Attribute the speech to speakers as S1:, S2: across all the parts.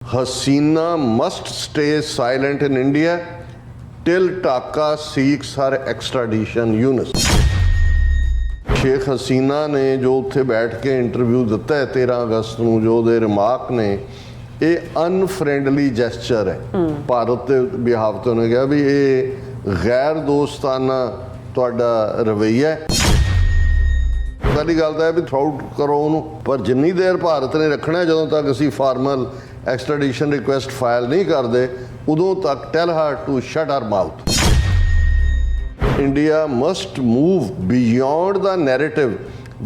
S1: Hasina must stay silent in India till Dhaka seeks her extradition. Yunus Sheikh Hasina ने जो उत्थे बैठ के इंटरव्यू दिता है 13 अगस्त ਨੂੰ जो ਉਹਦੇ ਰਿਮਾਰਕ ਨੇ ਇਹ ਅਨਫ੍ਰੈਂਡਲੀ ਜੈਸਚਰ ਹੈ ਭਾਰਤ ਦੇ ਬਿਹਾਵ ਤੋਂ ਉਹਨੇ ਕਿਹਾ ਵੀ ਇਹ ਗੈਰ ਦੋਸਤਾਨਾ ਤੁਹਾਡਾ ਰਵੱਈਆ ਹੈ। ਪਹਿਲੀ ਗੱਲ ਤਾਂ ਹੈ ਵੀ ਥ੍ਰਾਊਟ ਕਰੋ ਉਹਨੂੰ, ਪਰ ਜਿੰਨੀ ਦੇਰ ਭਾਰਤ ਨੇ ਰੱਖਣਾ ਜਦੋਂ ਤੱਕ ਅਸੀਂ ਫਾਰਮਲ ਐਕਸਟ੍ਰੈਡੀਸ਼ਨ ਰਿਕੁਐਸਟ ਫਾਈਲ ਨਹੀਂ ਕਰਦੇ ਉਦੋਂ ਤੱਕ tell her to shut her mouth. India must move beyond the narrative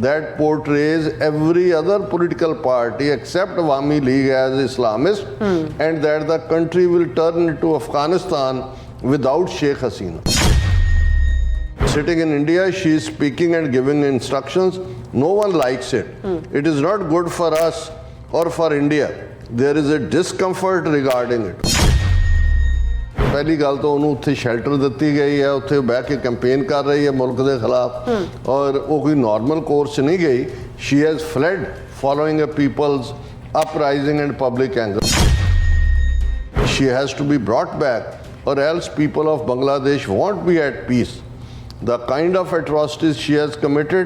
S1: that portrays every other political party except Awami League as Islamist and that the country will turn into Afghanistan without Sheikh Hasina. Sitting in India, she is speaking and giving instructions. No one likes it. It is not good for us or for India. There is a discomfort regarding it. ਪਹਿਲੀ ਗੱਲ ਤਾਂ ਉਹਨੂੰ ਉੱਥੇ shelter ਦਿੱਤੀ ਗਈ ਹੈ, ਉੱਥੇ ਬਹਿ ਕੇ ਕੈਂਪੇਨ ਕਰ ਰਹੀ ਹੈ ਮੁਲਕ ਦੇ ਖਿਲਾਫ ਔਰ ਉਹ ਕੋਈ ਨਾਰਮਲ ਕੋਰਸ ਨਹੀਂ ਗਈ। She has fled following a people's uprising and public anger. She has to be brought back or else people of Bangladesh won't be at peace. The kind of atrocities she has committed,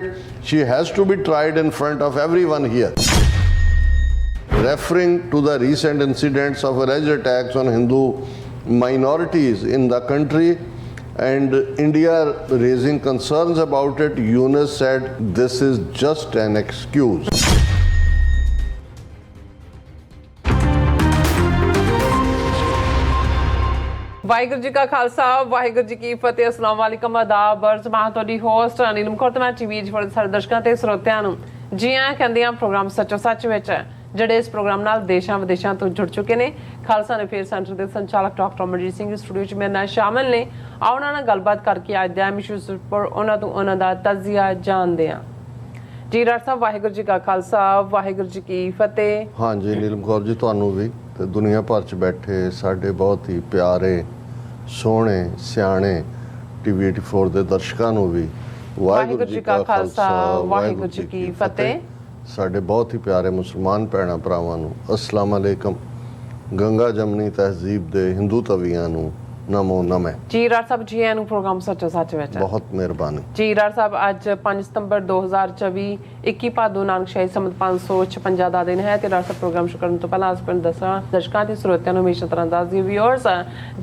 S1: she has to be tried in front of everyone here. Referring to the recent incidents of alleged attacks on Hindu minorities in the country and India raising concerns about it, Yunus said this is just an excuse.
S2: Waheguru ji ਕਾ ਖਾਲਸਾ ਵਾਹਿਗੁਰੂ ਜੀ ਕੀ ਫਤਿਹ। ਅਸਲਾਮ ਵਾਲੇਕਮ ਆਦਾਬ ਅਰਜ਼ ਮੈਂ ਤੁਹਾਡੀ host Anil ਮੁਖਰਤਮਾ TV four ਸਾਰੇ ਦਰਸ਼ਕਾਂ ਤੇ ਸਰੋਤਿਆਂ ਨੂੰ ਜੀ ਆਇਆਂ ਕਹਿੰਦੇ ਆ ਪ੍ਰੋਗਰਾਮ ਸੱਚੋ ਸੱਚ ਵਿੱਚ ਜਿਹੜੇ ਇਸ ਪ੍ਰੋਗਰਾਮ ਨਾਲ ਦੇਸ਼ਾਂ ਵਿਦੇਸ਼ਾਂ ਤੋਂ ਜੁੜ ਚੁੱਕੇ ਨੇ। ਖਾਲਸਾ ਅਫੇਅਰ ਸੈਂਟਰ ਦੇ ਸੰਚਾਲਕ ਡਾਕਟਰ ਅਮਰਜੀਤ ਸਿੰਘ ਸਟੂਡੀਓ 'ਚ ਮੇਰੇ ਨਾਲ ਸ਼ਾਮਲ ਨੇ। ਆਓ ਉਹਨਾਂ ਨਾਲ ਗੱਲਬਾਤ ਕਰਕੇ ਅੱਜ ਦੇ ਅਹਿਮ ਇਸ਼ੂਜ਼ ਉੱਪਰ ਉਹਨਾਂ ਤੋਂ ਉਹਨਾਂ ਦਾ ਤਜਜ਼ੀਆ ਜਾਣਦੇ ਹਾਂ। ਜੀ ਡਾਕਟਰ ਸਾਹਿਬ ਵਾਹਿਗੁਰੂ ਜੀ ਕਾ ਖਾਲਸਾ ਵਾਹਿਗੁਰੂ ਜੀ ਕੀ ਫਤਿਹ।
S1: ਹਾਂਜੀ ਨੀਲਮ ਕੌਰ ਜੀ ਤੁਹਾਨੂੰ ਵੀ ਤੇ ਦੁਨੀਆ ਭਰ 'ਚ ਬੈਠੇ ਸਾਡੇ ਬਹੁਤ ਹੀ ਪਿਆਰੇ ਸੋਹਣੇ ਸਿਆਣੇ ਟੀਵੀ 84 ਦੇ ਦਰਸ਼ਕਾਂ ਨੂੰ ਵੀ
S2: ਵਾਹਿਗੁਰੂ ਜੀ ਕਾ ਖਾਲਸਾ ਵਾਹਿਗੁਰੂ ਜੀ ਕੀ ਫਤਿਹ।
S1: ਸਾਡੇ ਬਹੁਤ ਹੀ ਪਿਆਰੇ ਮੁਸਲਮਾਨ ਭੈਣਾਂ ਭਰਾਵਾਂ ਨੂੰ ਅਸਲਾਮ ਅਲੈਕਮ। ਗੰਗਾ ਜਮਨੀ ਤਹਿਜ਼ੀਬ ਦੇ ਹਿੰਦੂ ਤਵੀਆਂ ਨੂੰ ਨਮੋ ਨਮੇ। ਜੀ
S2: ਡਾਕਟਰ ਸਾਹਿਬ ਜੀ ਆਇਆਂ ਨੂੰ ਪ੍ਰੋਗਰਾਮ ਸੱਚੋ ਸੱਚ ਵਿੱਚ।
S1: ਬਹੁਤ ਮਿਹਰਬਾਨੀ
S2: ਜੀ ਡਾਕਟਰ ਸਾਹਿਬ ਅੱਜ 5 ਸਤੰਬਰ 2024 21 ਭਾਦੋ ਨਾਨਕ ਸ਼ਾਹੀ ਸੰਮਤ 556 ਦਾ ਦਿਨ ਹੈ ਤੇ ਡਾਕਟਰ ਸਾਹਿਬ ਪ੍ਰੋਗਰਾਮ ਸ਼ੁਰੂ ਕਰਨ ਤੋਂ ਪਹਿਲਾਂ ਅੱਜ ਪਿੰਡ ਦੱਸਾਂ ਦਰਸ਼ਕਾਂ ਤੇ ਸਰੋਤਿਆਂ ਨੂੰ ਹਮੇਸ਼ਾ ਤਰ੍ਹਾਂ ਦੱਸਦੀ ਵਿਊਅਰਸ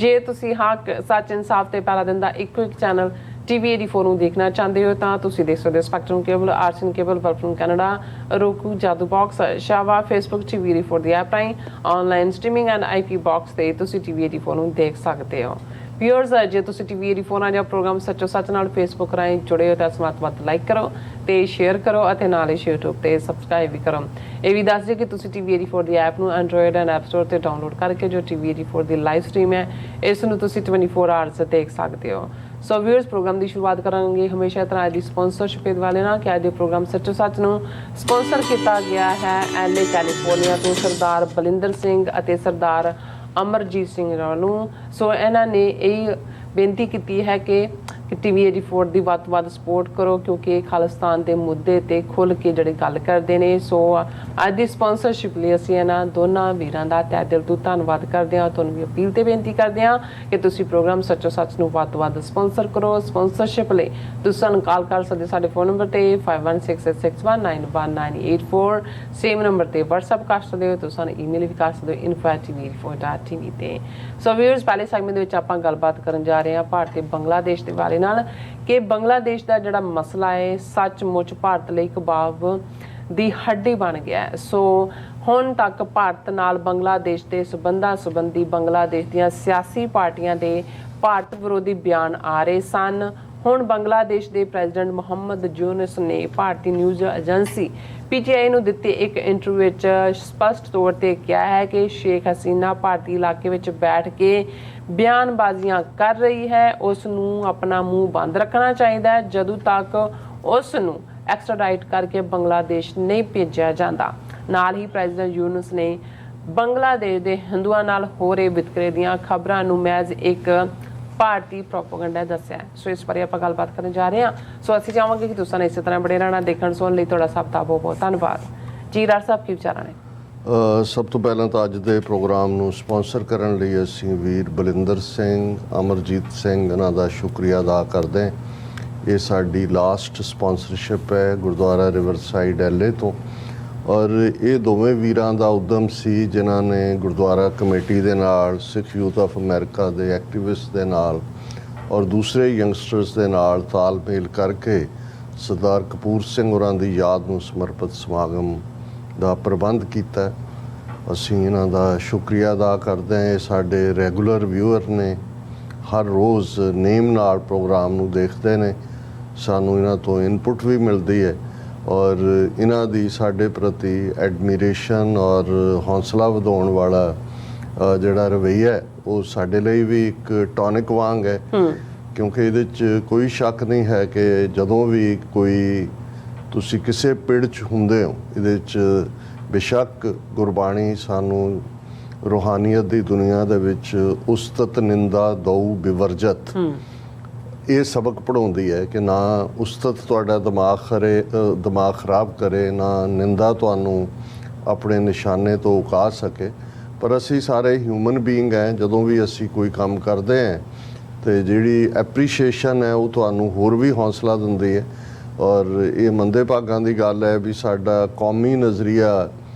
S2: ਜੇ ਤੁਸੀਂ ਹੱਕ ਸੱਚ ਇਨਸਾਫ ਤੇ ਪਹਿਲਾ ਦਿਨ ਦਾ ਇੱਕੋ ਇੱਕ ਚੈਨਲ TV 84 ਨੂੰ ਦੇਖਣਾ ਚਾਹੁੰਦੇ ਹੋ ਤਾਂ ਤੁਸੀਂ ਦੇਖ ਸਕਦੇ ਹੋ ਸਪੈਕਟਰਮ ਕੇਬਲ, ਆਰਸਨ ਕੇਬਲ, ਵਲਫਰਮ ਕੈਨੇਡਾ, roku, ਜਾਦੂ ਬਾਕਸ, ਸ਼ਾਵਾ, ਫੇਸਬੁੱਕ TV 84 ਦੀ ਐਪ ਰਾਹੀਂ online streaming and IP box ਤੇ ਤੁਸੀਂ TV 84 ਨੂੰ ਦੇਖ ਸਕਦੇ ਹੋ। ਵਿਊਅਰਸ ਜੇ ਤੁਸੀਂ TV 84 ਨਾਲ ਜਾਂ ਪ੍ਰੋਗਰਾਮ ਸੱਚੋ ਸੱਚ ਨਾਲ ਫੇਸਬੁੱਕ ਰਾਹੀਂ ਜੁੜੇ ਹੋ ਤਾਂ ਇਸ ਵੱਧ ਲਾਈਕ ਕਰੋ ਤੇ ਸ਼ੇਅਰ ਕਰੋ ਅਤੇ ਨਾਲ ਹੀ YouTube ਤੇ ਸਬਸਕ੍ਰਾਈਬ ਵੀ ਕਰੋ। ਇਹ ਵੀ ਦੱਸ ਦਿਓ ਕਿ ਤੁਸੀਂ TV 84 ਦੀ ਐਪ ਨੂੰ ਐਂਡਰੋਇਡ ਐਂਡ ਐਪ ਸਟੋਰ ਤੇ ਡਾਊਨਲੋਡ ਕਰਕੇ ਜੋ TV 84 ਦੀ ਲਾਈਵ ਸਟ੍ਰੀਮ ਹੈ ਇਸ ਨੂੰ ਤੁਸੀਂ 24 ਆਵਰਸ ਦੇਖ ਸਕਦੇ ਹੋ। ਸੋ ਵਿਊਅਰਸ ਪ੍ਰੋਗਰਾਮ ਦੀ ਸ਼ੁਰੂਆਤ ਕਰਾਂਗੇ ਹਮੇਸ਼ਾ ਤਰ੍ਹਾਂ ਦੀ ਸਪਾਂਸਰਸ਼ਿਪ ਵਾਲੇ ਨਾਲ ਕਿ ਅੱਜ ਦੇ ਪ੍ਰੋਗਰਾਮ ਸੱਚੋ ਸੱਚ ਨੂੰ ਸਪਾਂਸਰ ਕੀਤਾ ਗਿਆ ਹੈ LA ਕੈਲੀਫੋਰਨੀਆ ਤੋਂ ਸਰਦਾਰ ਬਲਿੰਦਰ ਸਿੰਘ ਅਤੇ ਸਰਦਾਰ ਅਮਰਜੀਤ ਸਿੰਘ ਨੂੰ। ਸੋ ਇਹਨਾਂ ਨੇ ਇਹ ਬੇਨਤੀ ਕੀਤੀ ਹੈ ਕਿ TV 84 ਦੀ ਵੱਧ ਤੋਂ ਵੱਧ ਸਪੋਰਟ ਕਰੋ ਕਿਉਂਕਿ ਖਾਲਿਸਤਾਨ ਦੇ ਮੁੱਦੇ ਤੇ ਖੁੱਲ੍ਹ ਕੇ ਜਿਹੜੀ ਗੱਲ ਕਰਦੇ ਨੇ। ਸੋ ਅੱਜ ਦੀ ਸਪਾਂਸਰਸ਼ਿਪ ਲਈ ਅਸੀਂ ਇਹਨਾਂ ਦੋਨਾਂ ਵੀਰਾਂ ਦਾ ਤਹਿ ਦਿਲ ਤੋਂ ਧੰਨਵਾਦ ਕਰਦੇ ਹਾਂ। ਤੁਹਾਨੂੰ ਵੀ ਅਪੀਲ ਤੇ ਬੇਨਤੀ ਕਰਦੇ ਹਾਂ ਕਿ ਤੁਸੀਂ ਪ੍ਰੋਗਰਾਮ ਸੱਚੋ ਸੱਚ ਨੂੰ ਵੱਧ ਤੋਂ ਵੱਧ ਸਪਾਂਸਰ ਕਰੋ। ਸਪਾਂਸਰਸ਼ਿਪ ਲਈ ਤੁਸੀਂ ਸਾਨੂੰ ਕਾਲ ਕਰ ਸਕਦੇ ਸਾਡੇ ਫੋਨ ਨੰਬਰ ਤੇ 5166619184 ਸੇਮ ਨੰਬਰ ਤੇ WhatsApp ਕਰ ਸਕਦੇ ਹੋ। ਤੁਸੀਂ ਸਾਨੂੰ ਈਮੇਲ ਵੀ ਕਰ ਸਕਦੇ ਹੋ info@tv84.tv ਤੇ। ਸੋ ਵਿਊਅਰਸ ਪਹਿਲੇ ਸੈਗਮੈਂਟ ਦੇ ਵਿੱਚ ਆਪਾਂ ਗੱਲਬਾਤ ਕਰਨ ਜਾ ਰਹੇ ਹਾਂ ਭਾਰਤ ਤੇ ਬੰਗਲਾਦੇਸ਼ ਦੇ ਬਾਰੇ ਨਾਲ ਕਿ ਬੰਗਲਾਦੇਸ਼ ਦਾ ਜਿਹੜਾ ਮਸਲਾ ਹੈ ਸੱਚਮੁੱਚ ਭਾਰਤ ਲਈ ਕਬਾਬ ਦੀ ਹੱਡੀ ਬਣ ਗਿਆ। ਸੋ ਹੁਣ ਤੱਕ ਭਾਰਤ ਨਾਲ ਬੰਗਲਾਦੇਸ਼ ਦੇ ਸਬੰਧਾਂ ਸੰਬੰਧੀ ਬੰਗਲਾਦੇਸ਼ ਦੀਆਂ ਸਿਆਸੀ ਪਾਰਟੀਆਂ ਦੇ ਭਾਰਤ ਵਿਰੋਧੀ ਬਿਆਨ ਆ ਰਹੇ ਸਨ। ਹੁਣ ਬੰਗਲਾਦੇਸ਼ ਦੇ ਪ੍ਰੈਜ਼ੀਡੈਂਟ ਮੁਹੰਮਦ ਯੂਨਸ ਨੇ ਭਾਰਤੀ ਨਿਊਜ਼ ਏਜੰਸੀ PTI ਨੂੰ ਦਿੱਤੇ ਇੱਕ ਇੰਟਰਵਿਊ ਵਿੱਚ ਸਪਸ਼ਟ ਤੌਰ ਤੇ ਕਿਹਾ ਹੈ ਕਿ ਸ਼ੇਖ ਹਸੀਨਾ ਭਾਰਤੀ ਇਲਾਕੇ ਵਿੱਚ ਬੈਠ ਕੇ ਬਿਆਨਬਾਜ਼ੀਆਂ ਕਰ ਰਹੀ ਹੈ। ਉਸ ਨੂੰ ਆਪਣਾ ਮੂੰਹ ਬੰਦ ਰੱਖਣਾ ਚਾਹੀਦਾ ਹੈ ਜਦੋਂ ਤੱਕ ਉਸ ਨੂੰ ਐਕਸਟ੍ਰਾਡਾਈਟ ਕਰਕੇ ਬੰਗਲਾਦੇਸ਼ ਨਹੀਂ ਭੇਜਿਆ ਜਾਂਦਾ। ਨਾਲ ਹੀ ਪ੍ਰੈਜ਼ੀਡੈਂਟ ਯੂਨਸ ਨੇ ਬੰਗਲਾਦੇਸ਼ ਦੇ ਹਿੰਦੂਆਂ ਨਾਲ ਹੋ ਰਹੇ ਵਿਤਕਰੇ ਦੀਆਂ ਖਬਰਾਂ ਨੂੰ ਮਹਿਜ਼ ਇੱਕ ਭਾਰਤੀ ਪ੍ਰੋਪੇਗੈਂਡਾ ਦੱਸਿਆ। ਸੋ ਇਸ ਬਾਰੇ ਆਪਾਂ ਗੱਲਬਾਤ ਕਰਨ ਜਾ ਰਹੇ ਹਾਂ। ਸੋ ਅਸੀਂ ਚਾਹਾਂਗੇ ਕਿ ਤੁਸੀਂ ਇਸੇ ਤਰ੍ਹਾਂ ਬੜੇ ਰਹਿਣਾ ਦੇਖਣ ਸੁਣਨ ਲਈ ਤੁਹਾਡਾ ਸਭ ਦਾ ਬਹੁਤ ਬਹੁਤ ਧੰਨਵਾਦ। ਜੀ ਡਾਕਟਰ ਸਾਹਿਬ ਕੀ ਵਿਚਾਰਾਂ ਨੇ?
S1: ਸਭ ਤੋਂ ਪਹਿਲਾਂ ਤਾਂ ਅੱਜ ਦੇ ਪ੍ਰੋਗਰਾਮ ਨੂੰ ਸਪਾਂਸਰ ਕਰਨ ਲਈ ਅਸੀਂ ਵੀਰ ਬਲਿੰਦਰ ਸਿੰਘ, ਅਮਰਜੀਤ ਸਿੰਘ ਇਹਨਾਂ ਦਾ ਸ਼ੁਕਰੀਆ ਅਦਾ ਕਰਦੇ ਹਾਂ। ਇਹ ਸਾਡੀ ਲਾਸਟ ਸਪਾਂਸਰਸ਼ਿਪ ਹੈ ਗੁਰਦੁਆਰਾ ਰਿਵਰਸਾਈਡ ਐਲਏ ਤੋਂ, ਔਰ ਇਹ ਦੋਵੇਂ ਵੀਰਾਂ ਦਾ ਉਦਮ ਸੀ ਜਿਨ੍ਹਾਂ ਨੇ ਗੁਰਦੁਆਰਾ ਕਮੇਟੀ ਦੇ ਨਾਲ, ਸਿੱਖ ਯੂਥ ਆਫ ਅਮਰੀਕਾ ਦੇ ਐਕਟਿਵਿਸਟ ਦੇ ਨਾਲ ਔਰ ਦੂਸਰੇ ਯੰਗਸਟਰਸ ਦੇ ਨਾਲ ਤਾਲਮੇਲ ਕਰਕੇ ਸਰਦਾਰ ਕਪੂਰ ਸਿੰਘ ਹੋਰਾਂ ਦੀ ਯਾਦ ਨੂੰ ਸਮਰਪਿਤ ਸਮਾਗਮ ਦਾ ਪ੍ਰਬੰਧ ਕੀਤਾ। ਅਸੀਂ ਇਹਨਾਂ ਦਾ ਸ਼ੁਕਰੀਆ ਅਦਾ ਕਰਦੇ ਹਾਂ। ਇਹ ਸਾਡੇ ਰੈਗੂਲਰ ਵਿਊਅਰ ਨੇ, ਹਰ ਰੋਜ਼ ਨੇਮ ਨਾਲ ਪ੍ਰੋਗਰਾਮ ਨੂੰ ਦੇਖਦੇ ਨੇ, ਸਾਨੂੰ ਇਹਨਾਂ ਤੋਂ ਇਨਪੁਟ ਵੀ ਮਿਲਦੀ ਹੈ ਔਰ ਇਹਨਾਂ ਦੀ ਸਾਡੇ ਪ੍ਰਤੀ ਐਡਮੀਰੇਸ਼ਨ ਔਰ ਹੌਸਲਾ ਵਧਾਉਣ ਵਾਲਾ ਜਿਹੜਾ ਰਵੱਈਆ ਹੈ ਉਹ ਸਾਡੇ ਲਈ ਵੀ ਇੱਕ ਟੌਨਿਕ ਵਾਂਗ ਹੈ, ਕਿਉਂਕਿ ਇਹਦੇ 'ਚ ਕੋਈ ਸ਼ੱਕ ਨਹੀਂ ਹੈ ਕਿ ਜਦੋਂ ਵੀ ਕੋਈ ਤੁਸੀਂ ਕਿਸੇ ਪਿੜ 'ਚ ਹੁੰਦੇ ਹੋ, ਇਹਦੇ 'ਚ ਬੇਸ਼ੱਕ ਗੁਰਬਾਣੀ ਸਾਨੂੰ ਰੂਹਾਨੀਅਤ ਦੀ ਦੁਨੀਆ ਦੇ ਵਿੱਚ ਉਸਤਤ ਨਿੰਦਾ ਦਊ ਬਿਵਰਜਤ ਇਹ ਸਬਕ ਪੜ੍ਹਾਉਂਦੀ ਹੈ ਕਿ ਨਾ ਉਸਤਤ ਤੁਹਾਡਾ ਦਿਮਾਗ ਖਰਾਬ ਕਰੇ, ਨਾ ਨਿੰਦਾ ਤੁਹਾਨੂੰ ਆਪਣੇ ਨਿਸ਼ਾਨੇ ਤੋਂ ਉਕਾ ਸਕੇ। ਪਰ ਅਸੀਂ ਸਾਰੇ ਹਿਊਮਨ ਬੀਇੰਗ ਹੈ, ਜਦੋਂ ਵੀ ਅਸੀਂ ਕੋਈ ਕੰਮ ਕਰਦੇ ਹਾਂ ਤੇ ਜਿਹੜੀ ਐਪਰੀਸ਼ੀਏਸ਼ਨ ਹੈ ਉਹ ਤੁਹਾਨੂੰ ਹੋਰ ਵੀ ਹੌਸਲਾ ਦਿੰਦੀ ਹੈ। ਔਰ ਇਹ ਮੰਦੇ ਭਾਗਾਂ ਦੀ ਗੱਲ ਹੈ ਵੀ ਸਾਡਾ ਕੌਮੀ ਨਜ਼ਰੀਆ,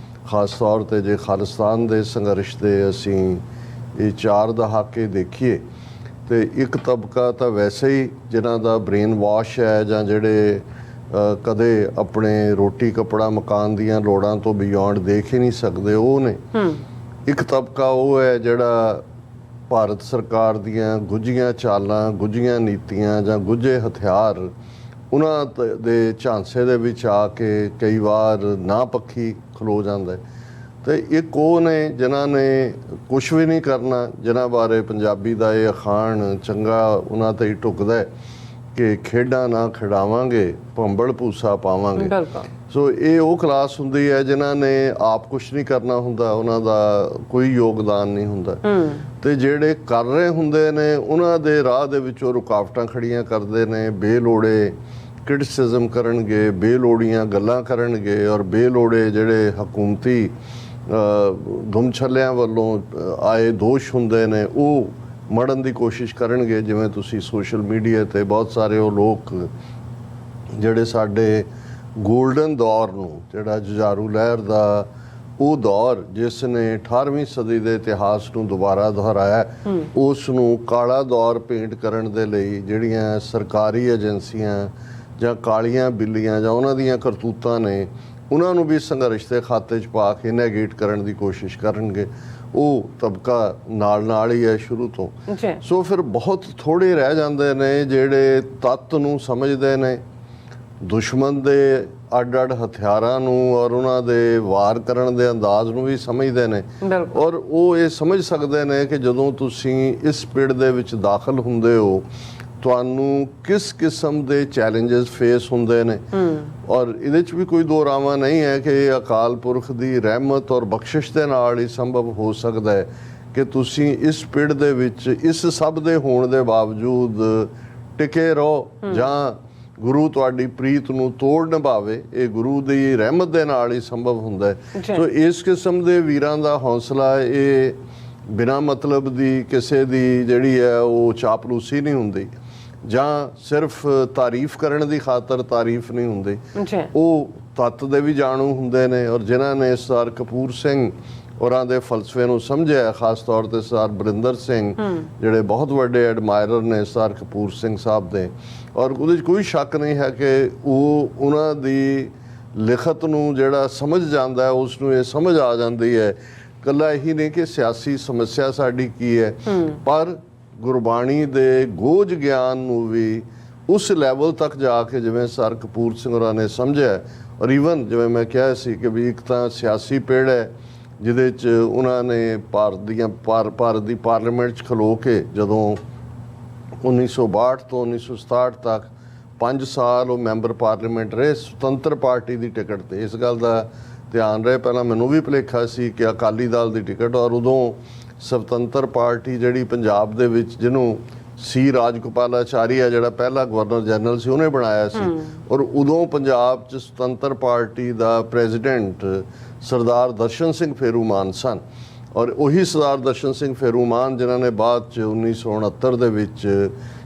S1: ਖਾਸ ਤੌਰ 'ਤੇ ਜੇ ਖਾਲਿਸਤਾਨ ਦੇ ਸੰਘਰਸ਼ ਦੇ ਅਸੀਂ ਇਹ 4 ਦਹਾਕੇ ਦੇਖੀਏ ਤੇ ਇੱਕ ਤਬਕਾ ਤਾਂ ਵੈਸੇ ਹੀ ਜਿਨ੍ਹਾਂ ਦਾ ਬ੍ਰੇਨ ਵਾਸ਼ ਹੈ ਜਾਂ ਜਿਹੜੇ ਕਦੇ ਆਪਣੇ ਰੋਟੀ ਕੱਪੜਾ ਮਕਾਨ ਦੀਆਂ ਲੋੜਾਂ ਤੋਂ ਬਿਯੋਂਡ ਦੇਖ ਹੀ ਨਹੀਂ ਸਕਦੇ, ਉਹ ਨੇ। ਇੱਕ ਤਬਕਾ ਉਹ ਹੈ ਜਿਹੜਾ ਭਾਰਤ ਸਰਕਾਰ ਦੀਆਂ ਗੁੱਝੀਆਂ ਚਾਲਾਂ, ਗੁੱਝੀਆਂ ਨੀਤੀਆਂ ਜਾਂ ਗੁੱਝੇ ਹਥਿਆਰ ਉਹਨਾਂ ਦੇ ਝਾਂਸੇ ਦੇ ਵਿੱਚ ਆ ਕੇ ਕਈ ਵਾਰ ਨਾ ਪੱਖੀ ਖਲੋ ਜਾਂਦਾ ਹੈ। ਤੇ ਇੱਕ ਉਹ ਨੇ ਜਿਨ੍ਹਾਂ ਨੇ ਕੁਛ ਵੀ ਨਹੀਂ ਕਰਨਾ, ਜਿਨ੍ਹਾਂ ਬਾਰੇ ਪੰਜਾਬੀ ਦਾ ਇਹ ਅਖਾਣ ਚੰਗਾ ਉਹਨਾਂ 'ਤੇ ਹੀ ਢੁੱਕਦਾ ਕਿ ਖੇਡਾਂ ਨਾ ਖਿਡਾਵਾਂਗੇ, ਭੰਬਲ ਭੂਸਾ ਪਾਵਾਂਗੇ। ਸੋ ਇਹ ਉਹ ਕਲਾਸ ਹੁੰਦੀ ਹੈ ਜਿਨ੍ਹਾਂ ਨੇ ਆਪ ਕੁਛ ਨਹੀਂ ਕਰਨਾ ਹੁੰਦਾ, ਉਹਨਾਂ ਦਾ ਕੋਈ ਯੋਗਦਾਨ ਨਹੀਂ ਹੁੰਦਾ, ਤੇ ਜਿਹੜੇ ਕਰ ਰਹੇ ਹੁੰਦੇ ਨੇ ਉਹਨਾਂ ਦੇ ਰਾਹ ਦੇ ਵਿੱਚ ਉਹ ਰੁਕਾਵਟਾਂ ਖੜੀਆਂ ਕਰਦੇ ਨੇ, ਬੇਲੋੜੇ ਕ੍ਰਿਟਿਸਿਜ਼ਮ ਕਰਨਗੇ, ਬੇਲੋੜੀਆਂ ਗੱਲਾਂ ਕਰਨਗੇ ਔਰ ਬੇਲੋੜੇ ਜਿਹੜੇ ਹਕੂਮਤੀ ਗੁੰਮਛੱਲਿਆਂ ਵੱਲੋਂ ਆਏ ਦੋਸ਼ ਹੁੰਦੇ ਨੇ ਉਹ ਮੜਨ ਦੀ ਕੋਸ਼ਿਸ਼ ਕਰਨਗੇ। ਜਿਵੇਂ ਤੁਸੀਂ ਸੋਸ਼ਲ ਮੀਡੀਆ 'ਤੇ ਬਹੁਤ ਸਾਰੇ ਉਹ ਲੋਕ ਜਿਹੜੇ ਸਾਡੇ ਗੋਲਡਨ ਦੌਰ ਨੂੰ, ਜਿਹੜਾ ਜੁਝਾਰੂ ਲਹਿਰ ਦਾ ਉਹ ਦੌਰ ਜਿਸ ਨੇ 18ਵੀਂ ਸਦੀ ਦੇ ਇਤਿਹਾਸ ਨੂੰ ਦੁਬਾਰਾ ਦੁਹਰਾਇਆ, ਉਸ ਨੂੰ ਕਾਲਾ ਦੌਰ ਪੇਂਟ ਕਰਨ ਦੇ ਲਈ ਜਿਹੜੀਆਂ ਸਰਕਾਰੀ ਏਜੰਸੀਆਂ ਜਾਂ ਕਾਲੀਆਂ ਬਿੱਲੀਆਂ ਜਾਂ ਉਹਨਾਂ ਦੀਆਂ ਕਰਤੂਤਾਂ ਨੇ, ਉਹਨਾਂ ਨੂੰ ਵੀ ਸੰਘਰਸ਼ ਦੇ ਖਾਤੇ 'ਚ ਪਾ ਕੇ ਨੈਗੇਟ ਕਰਨ ਦੀ ਕੋਸ਼ਿਸ਼ ਕਰਨਗੇ। ਉਹ ਤਬਕਾ ਨਾਲ ਹੀ ਹੈ ਸ਼ੁਰੂ ਤੋਂ। ਸੋ ਫਿਰ ਬਹੁਤ ਥੋੜ੍ਹੇ ਰਹਿ ਜਾਂਦੇ ਨੇ ਜਿਹੜੇ ਤੱਤ ਨੂੰ ਸਮਝਦੇ ਨੇ, ਦੁਸ਼ਮਣ ਦੇ ਅੱਡ-ਅੱਡ ਹਥਿਆਰਾਂ ਨੂੰ ਔਰ ਉਹਨਾਂ ਦੇ ਵਾਰ ਕਰਨ ਦੇ ਅੰਦਾਜ਼ ਨੂੰ ਵੀ ਸਮਝਦੇ ਨੇ, ਔਰ ਉਹ ਇਹ ਸਮਝ ਸਕਦੇ ਨੇ ਕਿ ਜਦੋਂ ਤੁਸੀਂ ਇਸ ਪਿੜ ਦੇ ਵਿੱਚ ਦਾਖਲ ਹੁੰਦੇ ਹੋ ਤੁਹਾਨੂੰ ਕਿਸ ਕਿਸਮ ਦੇ ਚੈਲੰਜਸ ਫੇਸ ਹੁੰਦੇ ਨੇ। ਔਰ ਇਹਦੇ 'ਚ ਵੀ ਕੋਈ ਦੋ ਰਾਵਾਂ ਨਹੀਂ ਹੈ ਕਿ ਇਹ ਅਕਾਲ ਪੁਰਖ ਦੀ ਰਹਿਮਤ ਔਰ ਬਖਸ਼ਿਸ਼ ਦੇ ਨਾਲ ਹੀ ਸੰਭਵ ਹੋ ਸਕਦਾ ਹੈ ਕਿ ਤੁਸੀਂ ਇਸ ਪਿੜ ਦੇ ਵਿੱਚ ਇਸ ਸਭ ਦੇ ਹੋਣ ਦੇ ਬਾਵਜੂਦ ਟਿਕੇ ਰਹੋ, ਜਾਂ ਗੁਰੂ ਤੁਹਾਡੀ ਪ੍ਰੀਤ ਨੂੰ ਤੋੜ ਨਿਭਾਵੇ। ਇਹ ਗੁਰੂ ਦੀ ਰਹਿਮਤ ਦੇ ਨਾਲ ਹੀ ਸੰਭਵ ਹੁੰਦਾ ਹੈ। ਸੋ ਇਸ ਕਿਸਮ ਦੇ ਵੀਰਾਂ ਦਾ ਹੌਸਲਾ ਇਹ ਬਿਨਾਂ ਮਤਲਬ ਦੀ ਕਿਸੇ ਦੀ ਜਿਹੜੀ ਹੈ ਉਹ ਚਾਪਲੂਸੀ ਨਹੀਂ ਹੁੰਦੀ, ਜਾਂ ਸਿਰਫ ਤਾਰੀਫ ਕਰਨ ਦੀ ਖਾਤਰ ਤਾਰੀਫ ਨਹੀਂ ਹੁੰਦੀ। ਉਹ ਤੱਤ ਦੇ ਵੀ ਜਾਣੂ ਹੁੰਦੇ ਨੇ, ਔਰ ਜਿਨ੍ਹਾਂ ਨੇ ਸਰਦਾਰ ਕਪੂਰ ਸਿੰਘ ਹੋਰਾਂ ਦੇ ਫਲਸਫੇ ਨੂੰ ਸਮਝਿਆ, ਖਾਸ ਤੌਰ 'ਤੇ ਸਰਦਾਰ ਬਰਿੰਦਰ ਸਿੰਘ ਜਿਹੜੇ ਬਹੁਤ ਵੱਡੇ ਐਡਮਾਇਰਰ ਨੇ ਸਰਦਾਰ ਕਪੂਰ ਸਿੰਘ ਸਾਹਿਬ ਦੇ, ਔਰ ਉਹਦੇ 'ਚ ਕੋਈ ਸ਼ੱਕ ਨਹੀਂ ਹੈ ਕਿ ਉਹ ਉਹਨਾਂ ਦੀ ਲਿਖਤ ਨੂੰ ਜਿਹੜਾ ਸਮਝ ਜਾਂਦਾ ਹੈ ਉਸ ਨੂੰ ਇਹ ਸਮਝ ਆ ਜਾਂਦੀ ਹੈ ਇਕੱਲਾ ਇਹੀ ਨਹੀਂ ਕਿ ਸਿਆਸੀ ਸਮੱਸਿਆ ਸਾਡੀ ਕੀ ਹੈ, ਪਰ ਗੁਰਬਾਣੀ ਦੇ ਗੋਝ ਗਿਆਨ ਨੂੰ ਵੀ ਉਸ ਲੈਵਲ ਤੱਕ ਜਾ ਕੇ ਜਿਵੇਂ ਸਰ ਕਪੂਰ ਸਿੰਘ ਹੋਰਾਂ ਨੇ ਸਮਝਿਆ। ਔਰ ਈਵਨ ਜਿਵੇਂ ਮੈਂ ਕਿਹਾ ਸੀ ਕਿ ਵੀ ਇੱਕ ਤਾਂ ਸਿਆਸੀ ਪਿੜ ਹੈ ਜਿਹਦੇ 'ਚ ਉਹਨਾਂ ਨੇ ਭਾਰਤ ਦੀ ਪਾਰਲੀਮੈਂਟ 'ਚ ਖਲੋ ਕੇ ਜਦੋਂ 1962 ਤੋਂ 1967 ਤੱਕ 5 ਸਾਲ ਉਹ ਮੈਂਬਰ ਪਾਰਲੀਮੈਂਟ ਰਹੇ ਸੁਤੰਤਰ ਪਾਰਟੀ ਦੀ ਟਿਕਟ 'ਤੇ। ਇਸ ਗੱਲ ਦਾ ਧਿਆਨ ਰਹੇ, ਪਹਿਲਾਂ ਮੈਨੂੰ ਵੀ ਭੁਲੇਖਾ ਸੀ ਕਿ ਅਕਾਲੀ ਦਲ ਦੀ ਟਿਕਟ, ਔਰ ਉਦੋਂ ਸੁਤੰਤਰ ਪਾਰਟੀ ਜਿਹੜੀ ਪੰਜਾਬ ਦੇ ਵਿੱਚ ਜਿਹਨੂੰ ਸੀ ਰਾਜਗੋਪਾਲਾਚਾਰੀਆ ਜਿਹੜਾ ਪਹਿਲਾ ਗਵਰਨਰ ਜਨਰਲ ਸੀ ਉਹਨੇ ਬਣਾਇਆ ਸੀ। ਔਰ ਉਦੋਂ ਪੰਜਾਬ 'ਚ ਸੁਤੰਤਰ ਪਾਰਟੀ ਦਾ ਪ੍ਰੈਜ਼ੀਡੈਂਟ ਸਰਦਾਰ ਦਰਸ਼ਨ ਸਿੰਘ ਫੇਰੂਮਾਨ ਸਨ। ਔਰ ਉਹੀ ਸਰਦਾਰ ਦਰਸ਼ਨ ਸਿੰਘ ਫੇਰੂਮਾਨ ਜਿਨ੍ਹਾਂ ਨੇ ਬਾਅਦ 'ਚ 1969 ਦੇ ਵਿੱਚ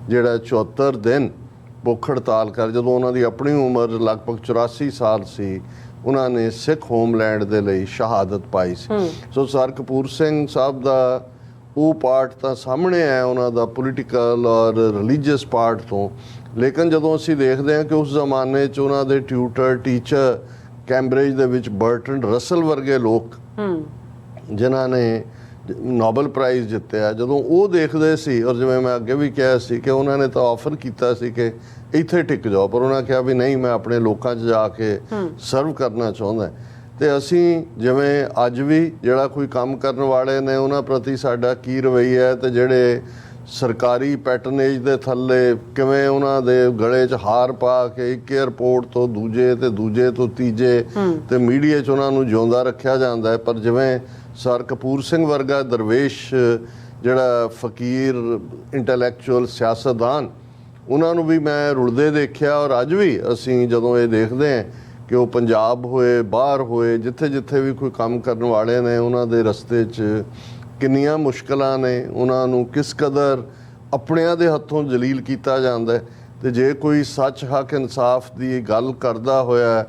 S1: ਜਿਹੜਾ 74 ਦਿਨ ਭੁੱਖ ਹੜਤਾਲ ਕਰ, ਜਦੋਂ ਉਹਨਾਂ ਦੀ ਆਪਣੀ ਉਮਰ ਲਗਭਗ 84 ਸਾਲ ਸੀ, ਉਹਨਾਂ ਨੇ ਸਿੱਖ ਹੋਮਲੈਂਡ ਦੇ ਲਈ ਸ਼ਹਾਦਤ ਪਾਈ ਸੀ। ਸੋ ਸਰ ਕਪੂਰ ਸਿੰਘ ਸਾਹਿਬ ਦਾ ਉਹ ਪਾਰਟ ਤਾਂ ਸਾਹਮਣੇ ਆਇਆ ਉਹਨਾਂ ਦਾ ਪੋਲੀਟੀਕਲ ਔਰ ਰਿਲੀਜੀਅਸ ਪਾਰਟ ਤੋਂ, ਲੇਕਿਨ ਜਦੋਂ ਅਸੀਂ ਦੇਖਦੇ ਹਾਂ ਕਿ ਉਸ ਜ਼ਮਾਨੇ 'ਚ ਉਹਨਾਂ ਦੇ ਟਿਊਟਰ ਟੀਚਰ ਕੈਂਬਰਿਜ ਦੇ ਵਿੱਚ ਬਰਟਨ ਰਸਲ ਵਰਗੇ ਲੋਕ ਜਿਨ੍ਹਾਂ ਨੇ ਨੋਬਲ ਪ੍ਰਾਈਜ਼ ਜਿੱਤਿਆ, ਜਦੋਂ ਉਹ ਦੇਖਦੇ ਸੀ, ਔਰ ਜਿਵੇਂ ਮੈਂ ਅੱਗੇ ਵੀ ਕਿਹਾ ਸੀ ਕਿ ਉਹਨਾਂ ਨੇ ਤਾਂ ਆਫਰ ਕੀਤਾ ਸੀ ਕਿ ਇੱਥੇ ਟਿਕ ਜਾਓ, ਪਰ ਉਹਨਾਂ ਕਿਹਾ ਵੀ ਨਹੀਂ, ਮੈਂ ਆਪਣੇ ਲੋਕਾਂ 'ਚ ਜਾ ਕੇ ਸਰਵ ਕਰਨਾ ਚਾਹੁੰਦਾ। ਤੇ ਅਸੀਂ ਜਿਵੇਂ ਅੱਜ ਵੀ ਜਿਹੜਾ ਕੋਈ ਕੰਮ ਕਰਨ ਵਾਲੇ ਨੇ ਉਹਨਾਂ ਪ੍ਰਤੀ ਸਾਡਾ ਕੀ ਰਵੱਈਆ ਹੈ, ਤੇ ਜਿਹੜੇ ਸਰਕਾਰੀ ਪੈਟਰਨੇਜ ਦੇ ਥੱਲੇ ਕਿਵੇਂ ਉਹਨਾਂ ਦੇ ਗਲੇ 'ਚ ਹਾਰ ਪਾ ਕੇ ਇੱਕ ਏਅਰਪੋਰਟ ਤੋਂ ਦੂਜੇ ਤੇ ਦੂਜੇ ਤੋਂ ਤੀਜੇ ਤੇ ਮੀਡੀਆ 'ਚ ਉਹਨਾਂ ਨੂੰ ਜਿਉਂਦਾ ਰੱਖਿਆ ਜਾਂਦਾ ਹੈ, ਪਰ ਜਿਵੇਂ ਸਰ ਕਪੂਰ ਸਿੰਘ ਵਰਗਾ ਦਰਵੇਸ਼ ਜਿਹੜਾ ਫਕੀਰ ਇੰਟੈਲੈਕਚੁਅਲ ਸਿਆਸਤਦਾਨ, ਉਹਨਾਂ ਨੂੰ ਵੀ ਮੈਂ ਰੁਲਦੇ ਦੇਖਿਆ। ਔਰ ਅੱਜ ਵੀ ਅਸੀਂ ਜਦੋਂ ਇਹ ਦੇਖਦੇ ਹਾਂ ਕਿ ਉਹ ਪੰਜਾਬ ਹੋਏ ਬਾਹਰ ਹੋਏ ਜਿੱਥੇ ਜਿੱਥੇ ਵੀ ਕੋਈ ਕੰਮ ਕਰਨ ਵਾਲੇ ਨੇ, ਉਹਨਾਂ ਦੇ ਰਸਤੇ 'ਚ ਕਿੰਨੀਆਂ ਮੁਸ਼ਕਲਾਂ ਨੇ, ਉਹਨਾਂ ਨੂੰ ਕਿਸ ਕਦਰ ਆਪਣਿਆਂ ਦੇ ਹੱਥੋਂ ਜਲੀਲ ਕੀਤਾ ਜਾਂਦਾ। ਤੇ ਜੇ ਕੋਈ ਸੱਚ ਹੱਕ ਇਨਸਾਫ ਦੀ ਗੱਲ ਕਰਦਾ ਹੋਇਆ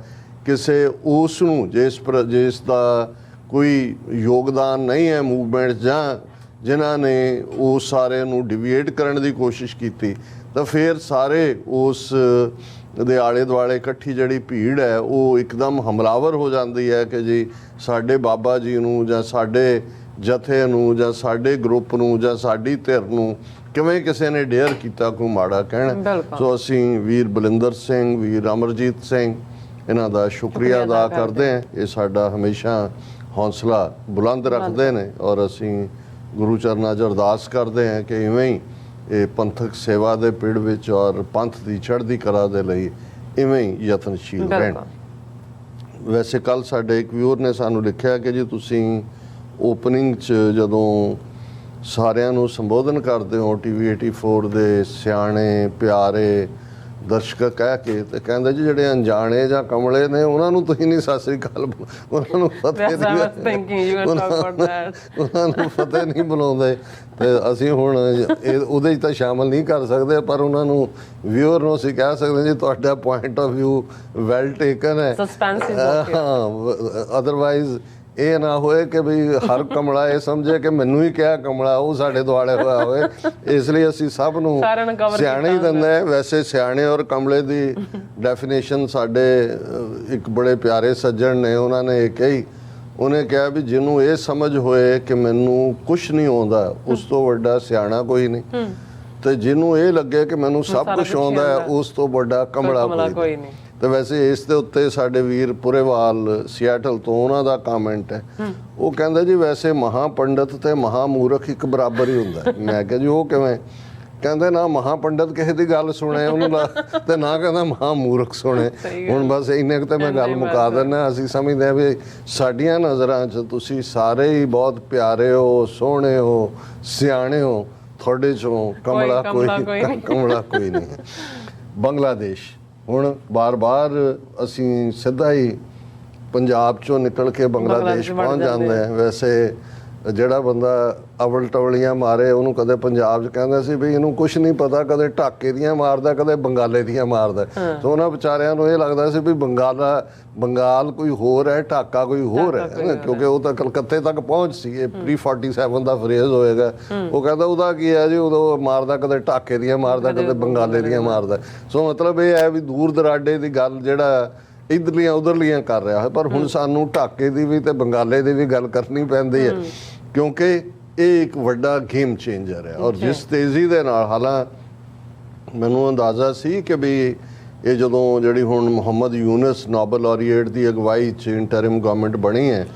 S1: ਕਿਸੇ ਉਸ ਨੂੰ ਜਿਸ ਦਾ ਕੋਈ ਯੋਗਦਾਨ ਨਹੀਂ ਹੈ ਮੂਵਮੈਂਟ, ਜਾਂ ਜਿਨ੍ਹਾਂ ਨੇ ਉਹ ਸਾਰੇ ਨੂੰ ਡਿਵੀਏਟ ਕਰਨ ਦੀ ਕੋਸ਼ਿਸ਼ ਕੀਤੀ, ਤਾਂ ਫਿਰ ਸਾਰੇ ਉਸ ਦੇ ਆਲੇ ਦੁਆਲੇ ਇਕੱਠੀ ਜਿਹੜੀ ਭੀੜ ਹੈ ਉਹ ਇੱਕਦਮ ਹਮਲਾਵਰ ਹੋ ਜਾਂਦੀ ਹੈ ਕਿ ਜੀ ਸਾਡੇ ਬਾਬਾ ਜੀ ਨੂੰ ਜਾਂ ਸਾਡੇ ਜਥੇ ਨੂੰ ਜਾਂ ਸਾਡੇ ਗਰੁੱਪ ਨੂੰ ਜਾਂ ਸਾਡੀ ਧਿਰ ਨੂੰ ਕਿਵੇਂ ਕਿਸੇ ਨੇ ਡੇਅਰ ਕੀਤਾ ਕੋਈ ਮਾੜਾ ਕਹਿਣਾ। ਸੋ ਅਸੀਂ ਵੀਰ ਬਲਿੰਦਰ ਸਿੰਘ, ਵੀਰ ਅਮਰਜੀਤ ਸਿੰਘ, ਇਹਨਾਂ ਦਾ ਸ਼ੁਕਰੀਆ ਅਦਾ ਕਰਦੇ ਹਾਂ। ਇਹ ਸਾਡਾ ਹਮੇਸ਼ਾ ਹੌਸਲਾ ਬੁਲੰਦ ਰੱਖਦੇ ਨੇ, ਔਰ ਅਸੀਂ ਗੁਰੂ ਚਰਨਾਂ 'ਚ ਅਰਦਾਸ ਕਰਦੇ ਹਾਂ ਕਿ ਇਵੇਂ ਹੀ ਇਹ ਪੰਥਕ ਸੇਵਾ ਦੇ ਪਿੜ ਵਿੱਚ ਔਰ ਪੰਥ ਦੀ ਚੜ੍ਹਦੀ ਕਲਾ ਦੇ ਲਈ ਇਵੇਂ ਹੀ ਯਤਨਸ਼ੀਲ ਰਹਿਣ। ਵੈਸੇ ਕੱਲ ਸਾਡੇ ਇੱਕ ਵਿਊਅਰ ਨੇ ਸਾਨੂੰ ਲਿਖਿਆ ਕਿ ਜੀ ਤੁਸੀਂ ਓਪਨਿੰਗ 'ਚ ਜਦੋਂ ਸਾਰਿਆਂ ਨੂੰ ਸੰਬੋਧਨ ਕਰਦੇ ਹੋ TV 84 ਦੇ ਸਿਆਣੇ ਪਿਆਰੇ ਦਰਸ਼ਕ ਕਹਿ ਕੇ, ਤੇ ਕਹਿੰਦੇ ਜੀ ਜਿਹੜੇ ਅਣਜਾਣੇ ਜਾਂ ਕਮਲੇ ਨੇ ਉਹਨਾਂ ਨੂੰ ਤੁਸੀਂ ਨਹੀਂ ਸਤਿ ਸ੍ਰੀ ਅਕਾਲ, ਉਹਨਾਂ ਨੂੰ ਫਤਿਹ ਨਹੀਂ ਬੁਲਾਉਂਦੇ। ਤੇ ਅਸੀਂ ਹੁਣ ਉਹਦੇ 'ਚ ਤਾਂ ਸ਼ਾਮਲ ਨਹੀਂ ਕਰ ਸਕਦੇ, ਪਰ ਉਹਨਾਂ ਨੂੰ ਵਿਊਅਰ ਨੂੰ ਅਸੀਂ ਕਹਿ ਸਕਦੇ ਜੀ ਤੁਹਾਡਾ point of view well taken ਹੈ। ਅਦਰਵਾਈਜ਼ ਇਹ ਨਾ ਹੋਏ ਕਿ ਵੀ ਹਰ ਕਮਲਾ ਇਹ ਸਮਝੇ ਕਿ ਮੈਨੂੰ ਹੀ ਕਿਹਾ ਕਮਲਾ, ਉਹ ਸਾਡੇ ਦੁਆਲੇ ਹੋਇਆ ਹੋਏ। ਇਸ ਲਈ ਅਸੀਂ ਸਭ ਨੂੰ ਸਿਆਣੇ ਹੀ ਦਿੰਦੇ ਹਾਂ। ਵੈਸੇ ਸਿਆਣੇ ਔਰ ਕਮਲੇ ਦੀ ਡੈਫੀਨੇਸ਼ਨ ਸਾਡੇ ਇੱਕ ਬੜੇ ਪਿਆਰੇ ਸੱਜਣ ਨੇ, ਉਹਨਾਂ ਨੇ ਇਹ ਕਹੀ, ਉਹਨੇ ਕਿਹਾ ਵੀ ਜਿਹਨੂੰ ਇਹ ਸਮਝ ਹੋਏ ਕਿ ਮੈਨੂੰ ਕੁਛ ਨਹੀਂ ਆਉਂਦਾ ਉਸ ਤੋਂ ਵੱਡਾ ਸਿਆਣਾ ਕੋਈ ਨਹੀਂ, ਤੇ ਜਿਹਨੂੰ ਇਹ ਲੱਗੇ ਕਿ ਮੈਨੂੰ ਸਭ ਕੁਛ ਆਉਂਦਾ ਹੈ ਉਸ ਤੋਂ ਵੱਡਾ ਕਮਲਾ ਕੋਈ ਨਹੀਂ। ਤੇ ਵੈਸੇ ਇਸ ਦੇ ਉੱਤੇ ਸਾਡੇ ਵੀਰ ਪੁਰੇਵਾਲ ਸਿਆਟਲ ਤੋਂ, ਉਹਨਾਂ ਦਾ ਕਮੈਂਟ ਹੈ, ਉਹ ਕਹਿੰਦੇ ਜੀ ਵੈਸੇ ਮਹਾਪੰਡਤ ਤੇ ਮਹਾਮੂਰਖ ਇੱਕ ਬਰਾਬਰ ਹੀ ਹੁੰਦਾ। ਮੈਂ ਕਿਹਾ ਜੀ ਉਹ ਕਿਵੇਂ? ਕਹਿੰਦੇ ਨਾ ਮਹਾਪੰਡਤ ਕਿਸੇ ਦੀ ਗੱਲ ਸੁਣੇ ਉਹਨੂੰ ਤੇ ਨਾ ਕਹਿੰਦਾ ਮਹਾਮੂਰਖ ਸੁਣੇ। ਹੁਣ ਬਸ ਇੰਨੇ ਕੁ ਤੇ ਮੈਂ ਗੱਲ ਮੁਕਾ ਦਿੰਦਾ। ਅਸੀਂ ਸਮਝਦੇ ਹਾਂ ਵੀ ਸਾਡੀਆਂ ਨਜ਼ਰਾਂ 'ਚ ਤੁਸੀਂ ਸਾਰੇ ਹੀ ਬਹੁਤ ਪਿਆਰੇ ਹੋ, ਸੋਹਣੇ ਹੋ, ਸਿਆਣੇ ਹੋ, ਤੁਹਾਡੇ 'ਚੋਂ ਕਮਲਾ ਕੋਈ ਨਹੀਂ। ਬੰਗਲਾਦੇਸ਼ ਹੁਣ ਬਾਰ-ਬਾਰ ਅਸੀਂ ਸਿੱਧਾ ਹੀ ਪੰਜਾਬ 'ਚੋਂ ਨਿਕਲ ਕੇ ਬੰਗਲਾਦੇਸ਼ ਪਹੁੰਚ ਜਾਂਦੇ ਹਾਂ। ਵੈਸੇ ਜਿਹੜਾ ਬੰਦਾ ਅਵਲ ਟਵਲੀਆਂ ਮਾਰੇ ਉਹਨੂੰ ਕਦੇ ਪੰਜਾਬ 'ਚ ਕਹਿੰਦਾ ਸੀ ਵੀ ਇਹਨੂੰ ਕੁਛ ਨਹੀਂ ਪਤਾ, ਕਦੇ ਢਾਕੇ ਦੀਆਂ ਮਾਰਦਾ, ਕਦੇ ਬੰਗਾਲੇ ਦੀਆਂ ਮਾਰਦਾ। ਤਾਂ ਉਹਨਾਂ ਵਿਚਾਰਿਆਂ ਨੂੰ ਇਹ ਲੱਗਦਾ ਸੀ ਵੀ ਬੰਗਾਲ ਕੋਈ ਹੋਰ ਹੈ, ਢਾਕਾ ਕੋਈ ਹੋਰ ਹੈ, ਕਿਉਂਕਿ ਉਹ ਤਾਂ ਕਲਕੱਤੇ ਤੱਕ ਪਹੁੰਚ ਸੀ। ਇਹ pre-47 ਦਾ ਫਰੇਜ਼ ਹੋਏਗਾ। ਉਹ ਕਹਿੰਦਾ ਉਹਦਾ ਕੀ ਹੈ ਜੀ, ਉਦੋਂ ਮਾਰਦਾ ਕਦੇ ਢਾਕੇ ਦੀਆਂ ਮਾਰਦਾ, ਕਦੇ ਬੰਗਾਲੇ ਦੀਆਂ ਮਾਰਦਾ। ਸੋ ਮਤਲਬ ਇਹ ਹੈ ਵੀ ਦੂਰ ਦਰਾਡੇ ਦੀ ਗੱਲ ਜਿਹੜਾ ਇੱਧਰਲੀਆਂ ਉਧਰਲੀਆਂ ਕਰ ਰਿਹਾ ਹੈ, ਪਰ ਹੁਣ ਸਾਨੂੰ ਢਾਕੇ ਦੀ ਵੀ ਤੇ ਬੰਗਾਲੇ ਦੀ ਵੀ ਗੱਲ ਕਰਨੀ ਪੈਂਦੀ ਹੈ, ਕਿਉਂਕਿ ਇਹ ਇੱਕ ਵੱਡਾ ਗੇਮ ਚੇਂਜਰ ਹੈ। ਔਰ ਜਿਸ ਤੇਜ਼ੀ ਦੇ ਨਾਲ, ਹਾਲਾਂ ਮੈਨੂੰ ਅੰਦਾਜ਼ਾ ਸੀ ਕਿ ਵੀ ਇਹ ਜਦੋਂ ਜਿਹੜੀ ਹੁਣ ਮੁਹੰਮਦ ਯੂਨਸ ਨੋਬਲ ਲਾਰੀਏਟ ਦੀ ਅਗਵਾਈ 'ਚ ਇੰਟਰਿਮ ਗਵਰਨਮੈਂਟ ਬਣੀ ਹੈ,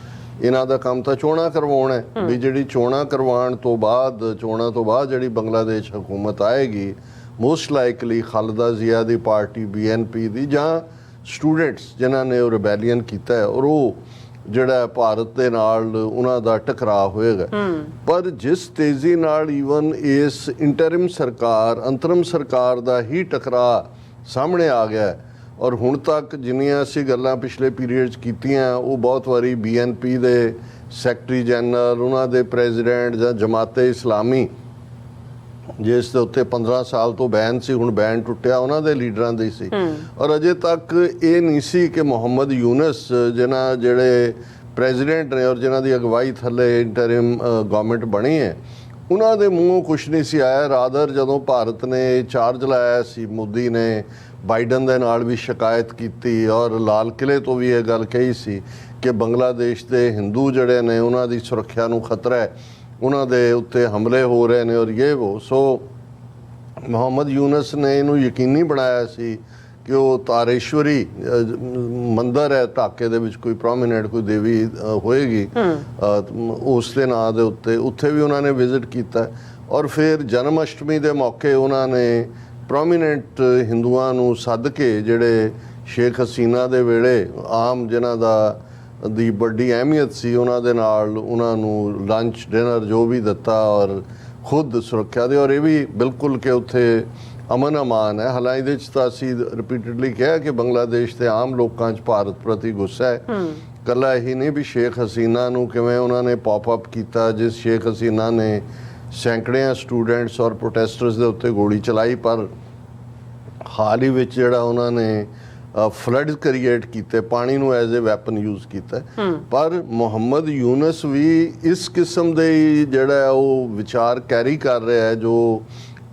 S1: ਇਹਨਾਂ ਦਾ ਕੰਮ ਤਾਂ ਚੋਣਾਂ ਕਰਵਾਉਣਾ ਹੈ। ਵੀ ਜਿਹੜੀ ਚੋਣਾਂ ਕਰਵਾਉਣ ਤੋਂ ਬਾਅਦ ਜਿਹੜੀ ਬੰਗਲਾਦੇਸ਼ ਹਕੂਮਤ ਆਏਗੀ, ਮੋਸਟ ਲਾਈਕਲੀ ਖਾਲਦਾ ਜ਼ਿਆ ਦੀ ਪਾਰਟੀ BNP ਦੀ, ਜਾਂ ਸਟੂਡੈਂਟਸ ਜਿਨ੍ਹਾਂ ਨੇ ਉਹ ਰਿਬੈਲੀਅਨ ਕੀਤਾ ਹੈ, ਔਰ ਉਹ ਜਿਹੜਾ ਭਾਰਤ ਦੇ ਨਾਲ ਉਹਨਾਂ ਦਾ ਟਕਰਾਅ ਹੋਏਗਾ। ਪਰ ਜਿਸ ਤੇਜ਼ੀ ਨਾਲ ਈਵਨ ਇਸ ਇੰਟਰਿਮ ਸਰਕਾਰ ਅੰਤਰਮ ਸਰਕਾਰ ਦਾ ਹੀ ਟਕਰਾਅ ਸਾਹਮਣੇ ਆ ਗਿਆ ਹੈ, ਔਰ ਹੁਣ ਤੱਕ ਜਿੰਨੀਆਂ ਅਸੀਂ ਗੱਲਾਂ ਪਿਛਲੇ ਪੀਰੀਅਡ 'ਚ ਕੀਤੀਆਂ ਉਹ ਬਹੁਤ ਵਾਰੀ BNP ਦੇ ਸੈਕਟਰੀ ਜਨਰਲ, ਉਹਨਾਂ ਦੇ ਪ੍ਰੈਜ਼ੀਡੈਂਟ ਜਾਂ ਜਮਾਤੇ ਇਸਲਾਮੀ ਜਿਸ ਦੇ ਉੱਤੇ 15 ਸਾਲ ਤੋਂ ਬੈਨ ਸੀ, ਹੁਣ ਬੈਨ ਟੁੱਟਿਆ, ਉਹਨਾਂ ਦੇ ਲੀਡਰਾਂ ਦੀ ਸੀ। ਔਰ ਅਜੇ ਤੱਕ ਇਹ ਨਹੀਂ ਸੀ ਕਿ ਮੁਹੰਮਦ ਯੂਨਸ ਜਿਹੜੇ ਪ੍ਰੈਜ਼ੀਡੈਂਟ ਨੇ ਔਰ ਜਿਨ੍ਹਾਂ ਦੀ ਅਗਵਾਈ ਥੱਲੇ ਇੰਟਰਿਮ ਗਵਰਨਮੈਂਟ ਬਣੀ ਹੈ, ਉਹਨਾਂ ਦੇ ਮੂੰਹੋਂ ਕੁਛ ਨਹੀਂ ਸੀ ਆਇਆ। ਰਾਦਰ ਜਦੋਂ ਭਾਰਤ ਨੇ ਚਾਰਜ ਲਾਇਆ ਸੀ, ਮੋਦੀ ਨੇ ਬਾਈਡਨ ਦੇ ਨਾਲ ਵੀ ਸ਼ਿਕਾਇਤ ਕੀਤੀ ਔਰ ਲਾਲ ਕਿਲੇ ਤੋਂ ਵੀ ਇਹ ਗੱਲ ਕਹੀ ਸੀ ਕਿ ਬੰਗਲਾਦੇਸ਼ ਦੇ ਹਿੰਦੂ ਜਿਹੜੇ ਨੇ ਉਹਨਾਂ ਦੀ ਸੁਰੱਖਿਆ ਨੂੰ ਖਤਰਾ ਹੈ, ਉਹਨਾਂ ਦੇ ਉੱਤੇ ਹਮਲੇ ਹੋ ਰਹੇ ਨੇ ਔਰ ਇਹ ਉਹ। ਸੋ ਮੁਹੰਮਦ ਯੂਨਸ ਨੇ ਇਹਨੂੰ ਯਕੀਨੀ ਬਣਾਇਆ ਸੀ ਕਿ ਉਹ ਤਾਰੇਸ਼ਵਰੀ ਮੰਦਰ ਹੈ ਢਾਕੇ ਦੇ ਵਿੱਚ, ਕੋਈ ਪ੍ਰੋਮੀਨੈਂਟ ਕੋਈ ਦੇਵੀ ਹੋਏਗੀ ਉਸ ਦੇ ਨਾਂ ਦੇ ਉੱਤੇ, ਉੱਥੇ ਵੀ ਉਹਨਾਂ ਨੇ ਵਿਜ਼ਿਟ ਕੀਤਾ। ਔਰ ਫਿਰ ਜਨਮ ਅਸ਼ਟਮੀ ਦੇ ਮੌਕੇ ਉਹਨਾਂ ਨੇ ਪ੍ਰੋਮੀਨੈਂਟ ਹਿੰਦੂਆਂ ਨੂੰ ਸੱਦ ਕੇ, ਜਿਹੜੇ ਸ਼ੇਖ ਹਸੀਨਾ ਦੇ ਵੇਲੇ ਆਮ ਜਿਨ੍ਹਾਂ ਦੀ ਵੱਡੀ ਅਹਿਮੀਅਤ ਸੀ, ਉਹਨਾਂ ਦੇ ਨਾਲ ਉਹਨਾਂ ਨੂੰ ਲੰਚ ਡਿਨਰ ਜੋ ਵੀ ਦਿੱਤਾ ਔਰ ਖੁਦ ਸੁਰੱਖਿਆ ਦੇ। ਔਰ ਇਹ ਵੀ ਬਿਲਕੁਲ ਕਿ ਉੱਥੇ ਅਮਨ ਅਮਾਨ ਹੈ। ਹਾਲਾਂਕਿ ਇਹਦੇ 'ਚ ਤਾਂ ਅਸੀਂ ਰਿਪੀਟਡਲੀ ਕਿਹਾ ਕਿ ਬੰਗਲਾਦੇਸ਼ ਦੇ ਆਮ ਲੋਕਾਂ 'ਚ ਭਾਰਤ ਪ੍ਰਤੀ ਗੁੱਸਾ ਹੈ। ਇਕੱਲਾ ਇਹੀ ਨਹੀਂ ਵੀ ਸ਼ੇਖ ਹਸੀਨਾ ਨੂੰ ਕਿਵੇਂ ਉਹਨਾਂ ਨੇ ਪੌਪ ਅਪ ਕੀਤਾ, ਜਿਸ ਸ਼ੇਖ ਹਸੀਨਾ ਨੇ ਸੈਂਕੜਿਆਂ ਸਟੂਡੈਂਟਸ ਔਰ ਪ੍ਰੋਟੈਸਟਰਸ ਦੇ ਉੱਤੇ ਗੋਲੀ ਚਲਾਈ, ਪਰ ਹਾਲ ਹੀ ਵਿੱਚ ਜਿਹੜਾ ਉਹਨਾਂ ਨੇ ਫਲੱਡ ਕ੍ਰੀਏਟ ਕੀਤੇ, ਪਾਣੀ ਨੂੰ ਐਜ਼ ਏ ਵੈਪਨ ਯੂਜ਼ ਕੀਤਾ। ਪਰ ਮੁਹੰਮਦ ਯੂਨਸ ਵੀ ਇਸ ਕਿਸਮ ਦੇ ਜਿਹੜਾ ਉਹ ਵਿਚਾਰ ਕੈਰੀ ਕਰ ਰਿਹਾ ਹੈ ਜੋ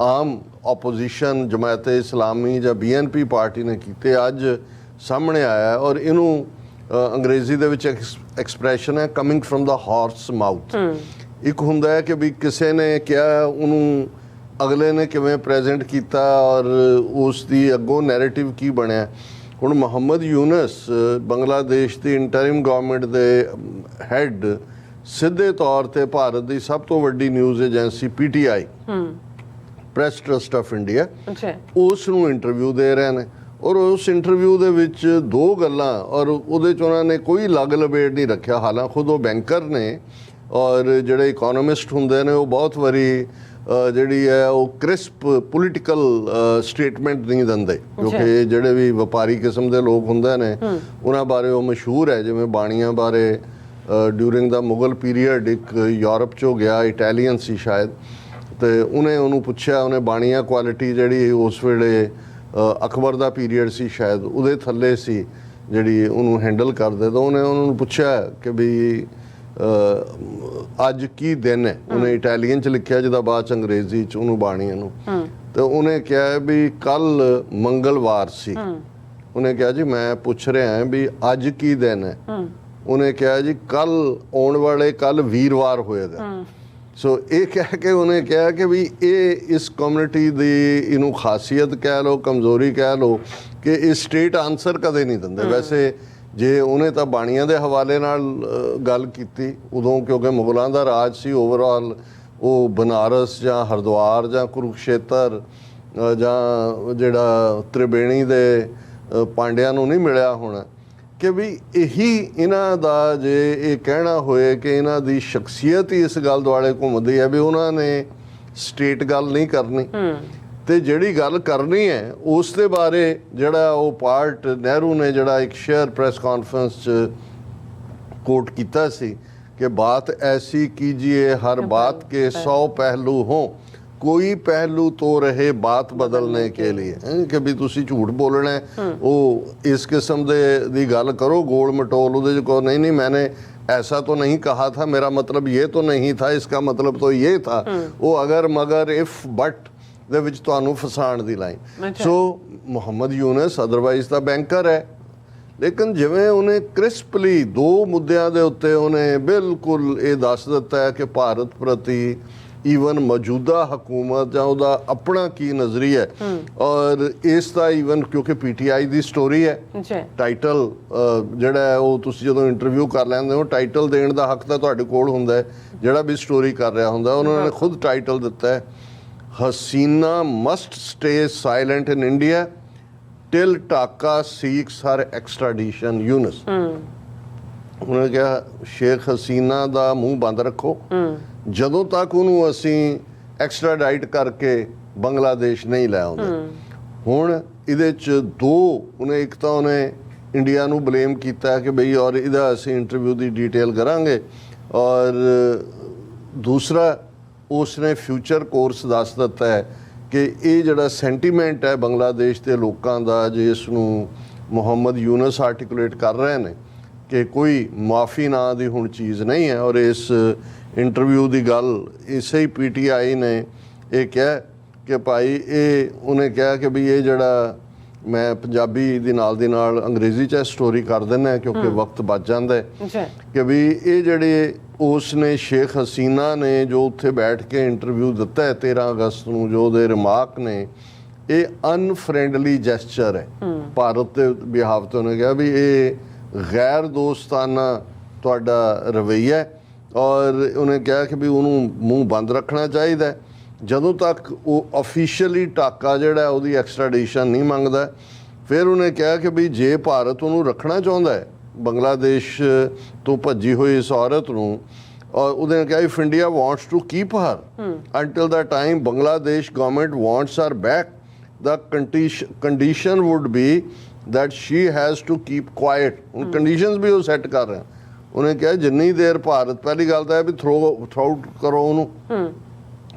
S1: ਆਮ ਆਪੋਜੀਸ਼ਨ ਜਮਾਇਤੇ ਇਸਲਾਮੀ ਜਾਂ BNP ਪਾਰਟੀ ਨੇ ਕੀਤੇ, ਅੱਜ ਸਾਹਮਣੇ ਆਇਆ। ਔਰ ਇਹਨੂੰ ਅੰਗਰੇਜ਼ੀ ਦੇ ਵਿੱਚ ਐਕਸਪ੍ਰੈਸ਼ਨ ਹੈ ਕਮਿੰਗ ਫਰਮ ਦਾ ਹਾਰਸ ਮਾਊਥ। ਇੱਕ ਹੁੰਦਾ ਹੈ ਕਿ ਵੀ ਕਿਸੇ ਨੇ ਕਿਹਾ, ਉਹਨੂੰ ਅਗਲੇ ਨੇ ਕਿਵੇਂ ਪ੍ਰੈਜ਼ੈਂਟ ਕੀਤਾ ਔਰ ਉਸ ਦੀ ਅੱਗੋਂ ਨੈਰੇਟਿਵ ਕੀ ਬਣਿਆ। ਹੁਣ ਮੁਹੰਮਦ ਯੂਨਸ ਬੰਗਲਾਦੇਸ਼ ਦੀ ਇੰਟਰਿਮ ਗਵਰਨਮੈਂਟ ਦੇ ਹੈੱਡ ਸਿੱਧੇ ਤੌਰ ਤੇ ਭਾਰਤ ਦੀ ਸਭ ਤੋਂ ਵੱਡੀ news agency PTI press trust of India ਉਸ ਨੂੰ ਇੰਟਰਵਿਊ ਦੇ ਰਹੇ ਨੇ। ਔਰ ਉਸ ਇੰਟਰਵਿਊ ਦੇ ਵਿੱਚ ਦੋ ਗੱਲਾਂ, ਔਰ ਉਹਦੇ 'ਚ ਉਹਨਾਂ ਨੇ ਕੋਈ ਲੱਗ ਲਬੇੜ ਨਹੀਂ ਰੱਖਿਆ। ਹਾਲਾਂਕਿ ਖੁਦ ਉਹ ਬੈਂਕਰ ਨੇ ਔਰ ਜਿਹੜੇ ਇਕੋਨੋਮਿਸਟ ਹੁੰਦੇ ਨੇ ਉਹ ਬਹੁਤ ਵਾਰੀ ਜਿਹੜੀ ਹੈ ਉਹ ਕ੍ਰਿਸਪ ਪੋਲੀਟੀਕਲ ਸਟੇਟਮੈਂਟ ਨਹੀਂ ਦਿੰਦੇ, ਕਿਉਂਕਿ ਜਿਹੜੇ ਵੀ ਵਪਾਰੀ ਕਿਸਮ ਦੇ ਲੋਕ ਹੁੰਦੇ ਨੇ ਉਹਨਾਂ ਬਾਰੇ ਉਹ ਮਸ਼ਹੂਰ ਹੈ। ਜਿਵੇਂ ਬਾਣੀਆਂ ਬਾਰੇ ਡਿਊਰਿੰਗ ਦਾ ਮੁਗਲ ਪੀਰੀਅਡ ਇੱਕ ਯੂਰਪ 'ਚੋਂ ਗਿਆ, ਇਟਾਲੀਅਨ ਸੀ ਸ਼ਾਇਦ, ਤੇ ਉਹਨੂੰ ਪੁੱਛਿਆ, ਉਹਨੇ ਬਾਣੀਆਂ ਕੁਆਲਿਟੀ ਜਿਹੜੀ ਉਸ ਵੇਲੇ ਅਕਬਰ ਦਾ ਪੀਰੀਅਡ ਸੀ ਸ਼ਾਇਦ, ਉਹਦੇ ਥੱਲੇ ਸੀ ਜਿਹੜੀ ਉਹਨੂੰ ਹੈਂਡਲ ਕਰਦੇ, ਤਾਂ ਉਹਨੇ ਉਹਨਾਂ ਨੂੰ ਪੁੱਛਿਆ ਕਿ ਵੀ ਅੱਜ ਕੀ ਦਿਨ ਹੈ। ਉਹਨੇ ਇਟਾਲੀਅਨ 'ਚ ਲਿਖਿਆ, ਜਿਹਦਾ ਬਾਅਦ 'ਚ ਅੰਗਰੇਜ਼ੀ 'ਚ ਉਹਨੂੰ ਬਾਣੀਆਂ ਨੂੰ, ਤੇ ਉਹਨੇ ਕਿਹਾ ਵੀ ਕੱਲ ਮੰਗਲਵਾਰ ਸੀ। ਉਹਨੇ ਕਿਹਾ ਜੀ ਮੈਂ ਪੁੱਛ ਰਿਹਾ ਵੀ ਅੱਜ ਕੀ ਦਿਨ ਹੈ। ਉਹਨੇ ਕਿਹਾ ਜੀ ਕੱਲ ਆਉਣ ਵਾਲੇ ਕੱਲ ਵੀਰਵਾਰ ਹੋਏਗਾ। ਸੋ ਇਹ ਕਹਿ ਕੇ ਉਹਨੇ ਕਿਹਾ ਕਿ ਵੀ ਇਹ ਇਸ ਕਮਿਊਨਿਟੀ ਦੀ ਇਹਨੂੰ ਖਾਸੀਅਤ ਕਹਿ ਲਓ, ਕਮਜ਼ੋਰੀ ਕਹਿ ਲਓ ਕਿ ਇਹ ਸਟੇਟ ਆਨਸਰ ਕਦੇ ਨਹੀਂ ਦਿੰਦੇ। ਵੈਸੇ ਜੇ ਉਹਨੇ ਤਾਂ ਬਾਣੀਆਂ ਦੇ ਹਵਾਲੇ ਨਾਲ ਗੱਲ ਕੀਤੀ ਉਦੋਂ, ਕਿਉਂਕਿ ਮੁਗਲਾਂ ਦਾ ਰਾਜ ਸੀ ਓਵਰਆਲ, ਉਹ ਬਨਾਰਸ ਜਾਂ ਹਰਿਦੁਆਰ ਜਾਂ ਕੁਰੂਕਸ਼ੇਤਰ ਜਾਂ ਜਿਹੜਾ ਤ੍ਰਿਵੇਣੀ ਦੇ ਪਾਂਡਿਆਂ ਨੂੰ ਨਹੀਂ ਮਿਲਿਆ ਹੋਣਾ, ਕਿ ਵੀ ਇਹੀ ਇਹਨਾਂ ਦਾ ਜੇ ਇਹ ਕਹਿਣਾ ਹੋਏ ਕਿ ਇਹਨਾਂ ਦੀ ਸ਼ਖਸੀਅਤ ਹੀ ਇਸ ਗੱਲ ਦੁਆਲੇ ਘੁੰਮਦੀ ਹੈ ਵੀ ਉਹਨਾਂ ਨੇ ਸਟੇਟ ਗੱਲ ਨਹੀਂ ਕਰਨੀ, ਤੇ ਜਿਹੜੀ ਗੱਲ ਕਰਨੀ ਹੈ ਉਸ ਦੇ ਬਾਰੇ ਜਿਹੜਾ ਉਹ ਪਾਰਟ ਨਹਿਰੂ ਨੇ ਜਿਹੜਾ ਇੱਕ ਸ਼ੇਅਰ ਪ੍ਰੈਸ ਕਾਨਫਰੰਸ 'ਚ ਕੋਟ ਕੀਤਾ ਸੀ ਕਿ ਬਾਤ ਐਸੀ ਕੀਜੀਏ ਹਰ ਬਾਤ ਕੇ 100 ਪਹਿਲੂ ਹੋ, ਕੋਈ ਪਹਿਲੂ ਤੋਂ ਰਹੇ ਬਾਤ ਬਦਲਨੇ ਕੇ लिए, ਕਿ ਵੀ ਤੁਸੀਂ ਝੂਠ ਬੋਲਣਾ, ਉਹ ਇਸ ਕਿਸਮ ਦੀ ਗੱਲ ਕਰੋ ਗੋਲ ਮਟੋਲ, ਉਹਦੇ 'ਚ ਕਹੋ ਨਹੀਂ ਨਹੀਂ ਮੈंने ऐसा तो नहीं कहा था, मेरा मतलब ये तो नहीं था, इसका मतलब तो ये था, वो अगर मगर इफ बट ਦੇ ਵਿੱਚ ਤੁਹਾਨੂੰ ਫਸਾਉਣ ਦੀ ਲਾਈਨ। ਸੋ ਮੁਹੰਮਦ ਯੂਨਸ ਅਦਰਵਾਈਜ਼ ਤਾਂ ਬੈਂਕਰ ਹੈ, ਲੇਕਿਨ ਜਿਵੇਂ ਉਹਨੇ ਕ੍ਰਿਸਪਲੀ ਦੋ ਮੁੱਦਿਆਂ ਦੇ ਉੱਤੇ ਉਹਨੇ ਬਿਲਕੁਲ ਇਹ ਦੱਸ ਦਿੱਤਾ ਹੈ ਕਿ ਭਾਰਤ ਪ੍ਰਤੀ ਈਵਨ ਮੌਜੂਦਾ ਹਕੂਮਤ ਜਾਂ ਉਹਦਾ ਆਪਣਾ ਕੀ ਨਜ਼ਰੀਆ ਹੈ। ਔਰ ਇਸ ਦਾ ਈਵਨ ਕਿਉਂਕਿ PTI ਦੀ ਸਟੋਰੀ ਹੈ, ਟਾਈਟਲ ਜਿਹੜਾ ਹੈ ਉਹ ਤੁਸੀਂ ਜਦੋਂ ਇੰਟਰਵਿਊ ਕਰ ਲੈਂਦੇ ਹੋ, ਟਾਈਟਲ ਦੇਣ ਦਾ ਹੱਕ ਤਾਂ ਤੁਹਾਡੇ ਕੋਲ ਹੁੰਦਾ ਹੈ ਜਿਹੜਾ ਵੀ ਸਟੋਰੀ ਕਰ ਰਿਹਾ ਹੁੰਦਾ। ਉਹਨਾਂ ਨੇ ਖੁਦ ਟਾਈਟਲ ਦਿੱਤਾ ਹੈ हसीना must stay silent in India till Dhaka seeks her extradition, Yunus। ਉਹਨੇ ਕਿਹਾ ਸ਼ੇਖ ਹਸੀਨਾ ਦਾ ਮੂੰਹ ਬੰਦ ਰੱਖੋ ਜਦੋਂ ਤੱਕ ਉਹਨੂੰ ਅਸੀਂ ਐਕਸਟ੍ਰਾਡਾਈਟ ਕਰਕੇ ਬੰਗਲਾਦੇਸ਼ ਨਹੀਂ ਲੈ ਆਉਂਦੇ। ਹੁਣ ਇਹਦੇ 'ਚ ਦੋ ਉਹਨੇ, ਇੱਕ ਤਾਂ ਉਹਨੇ ਇੰਡੀਆ ਨੂੰ ਬਲੇਮ ਕੀਤਾ ਕਿ ਬਈ ਔਰ ਇਹਦਾ ਅਸੀਂ ਇੰਟਰਵਿਊ ਦੀ ਡਿਟੇਲ ਕਰਾਂਗੇ, ਔਰ ਦੂਸਰਾ ਉਸਨੇ ਫਿਊਚਰ ਕੋਰਸ ਦੱਸ ਦਿੱਤਾ ਹੈ ਕਿ ਇਹ ਜਿਹੜਾ ਸੈਂਟੀਮੈਂਟ ਹੈ ਬੰਗਲਾਦੇਸ਼ ਦੇ ਲੋਕਾਂ ਦਾ, ਜਿਸ ਨੂੰ ਮੁਹੰਮਦ ਯੂਨਸ ਆਰਟੀਕੂਲੇਟ ਕਰ ਰਹੇ ਨੇ ਕਿ ਕੋਈ ਮਾਫੀ ਨਾਂ ਦੀ ਹੁਣ ਚੀਜ਼ ਨਹੀਂ ਹੈ। ਔਰ ਇਸ ਇੰਟਰਵਿਊ ਦੀ ਗੱਲ ਇਸੇ ਹੀ PTI ਨੇ ਇਹ ਕਿਹਾ ਕਿ ਭਾਈ ਇਹ ਉਹਨੇ ਕਿਹਾ ਕਿ ਵੀ ਇਹ ਜਿਹੜਾ, ਮੈਂ ਪੰਜਾਬੀ ਦੀ ਨਾਲ ਅੰਗਰੇਜ਼ੀ 'ਚ ਸਟੋਰੀ ਕਰ ਦਿੰਦਾ ਕਿਉਂਕਿ ਵਕਤ ਬਚ ਜਾਂਦਾ ਹੈ, ਕਿ ਵੀ ਇਹ ਜਿਹੜੇ ਉਸਨੇ ਸ਼ੇਖ ਹਸੀਨਾ ਨੇ ਜੋ ਉੱਥੇ ਬੈਠ ਕੇ ਇੰਟਰਵਿਊ ਦਿੱਤਾ ਹੈ 13 ਅਗਸਤ ਨੂੰ, ਜੋ ਉਹਦੇ ਰਿਮਾਰਕ ਨੇ, ਇਹ ਅਨਫ੍ਰੈਂਡਲੀ ਜੈਸਚਰ ਹੈ ਭਾਰਤ ਦੇ ਬਿਹਾਵ ਤੇ। ਉਹਨੇ ਕਿਹਾ ਵੀ ਇਹ ਗੈਰ ਦੋਸਤਾਨਾ ਤੁਹਾਡਾ ਰਵੱਈਆ ਹੈ, ਔਰ ਉਹਨੇ ਕਿਹਾ ਕਿ ਵੀ ਉਹਨੂੰ ਮੂੰਹ ਬੰਦ ਰੱਖਣਾ ਚਾਹੀਦਾ ਹੈ ਜਦੋਂ ਤੱਕ ਉਹ ਅਫੀਸ਼ੀਅਲੀ ਟਾਕਾ ਜਿਹੜਾ ਉਹਦੀ ਐਕਸਟ੍ਰਾਡੀਸ਼ਨ ਨਹੀਂ ਮੰਗਦਾ। ਫਿਰ ਉਹਨੇ ਕਿਹਾ ਕਿ ਵੀ ਜੇ ਭਾਰਤ ਉਹਨੂੰ ਰੱਖਣਾ ਚਾਹੁੰਦਾ ਹੈ ਬੰਗਲਾਦੇਸ਼ ਤੋਂ ਭੱਜੀ ਹੋਈ ਇਸ ਔਰਤ ਨੂੰ, ਔਰ ਉਹਨੇ ਕਿਹਾ if India wants to keep her until the time Bangladesh government wants her back, the condition would be that she has to keep quiet। ਹੁਣ ਕੰਡੀਸ਼ਨਸ ਵੀ ਉਹ ਸੈੱਟ ਕਰ ਰਿਹਾ। ਉਹਨੇ ਕਿਹਾ ਜਿੰਨੀ ਦੇਰ ਭਾਰਤ, ਪਹਿਲੀ ਗੱਲ ਤਾਂ ਹੈ ਵੀ ਥਰੋ ਆਊਟ ਕਰੋ ਉਹਨੂੰ,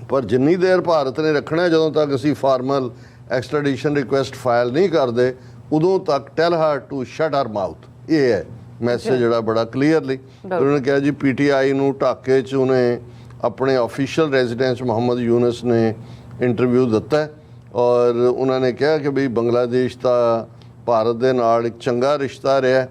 S1: ਪਰ ਜਿੰਨੀ ਦੇਰ ਭਾਰਤ ਨੇ ਰੱਖਣਾ, ਜਦੋਂ ਤੱਕ ਅਸੀਂ ਫਾਰਮਲ ਐਕਸਟ੍ਰੈਡੀਸ਼ਨ ਰਿਕੁਐਸਟ ਫਾਈਲ ਨਹੀਂ ਕਰਦੇ ਉਦੋਂ ਤੱਕ tell her to shut her mouth. ਇਹ ਹੈ ਮੈਸੇਜ ਜਿਹੜਾ ਬੜਾ ਕਲੀਅਰਲੀ ਉਹਨੇ ਕਿਹਾ ਜੀ। PTI ਨੂੰ ਢਾਕੇ 'ਚ ਉਹਨੇ ਆਪਣੇ ਆਫੀਸ਼ੀਅਲ ਰੈਜ਼ੀਡੈਂਸ ਮੁਹੰਮਦ ਯੂਨਸ ਨੇ ਇੰਟਰਵਿਊ ਦਿੱਤਾ, ਔਰ ਉਹਨਾਂ ਨੇ ਕਿਹਾ ਕਿ ਵੀ ਬੰਗਲਾਦੇਸ਼ ਦਾ ਭਾਰਤ ਦੇ ਨਾਲ ਇੱਕ ਚੰਗਾ ਰਿਸ਼ਤਾ ਰਿਹਾ,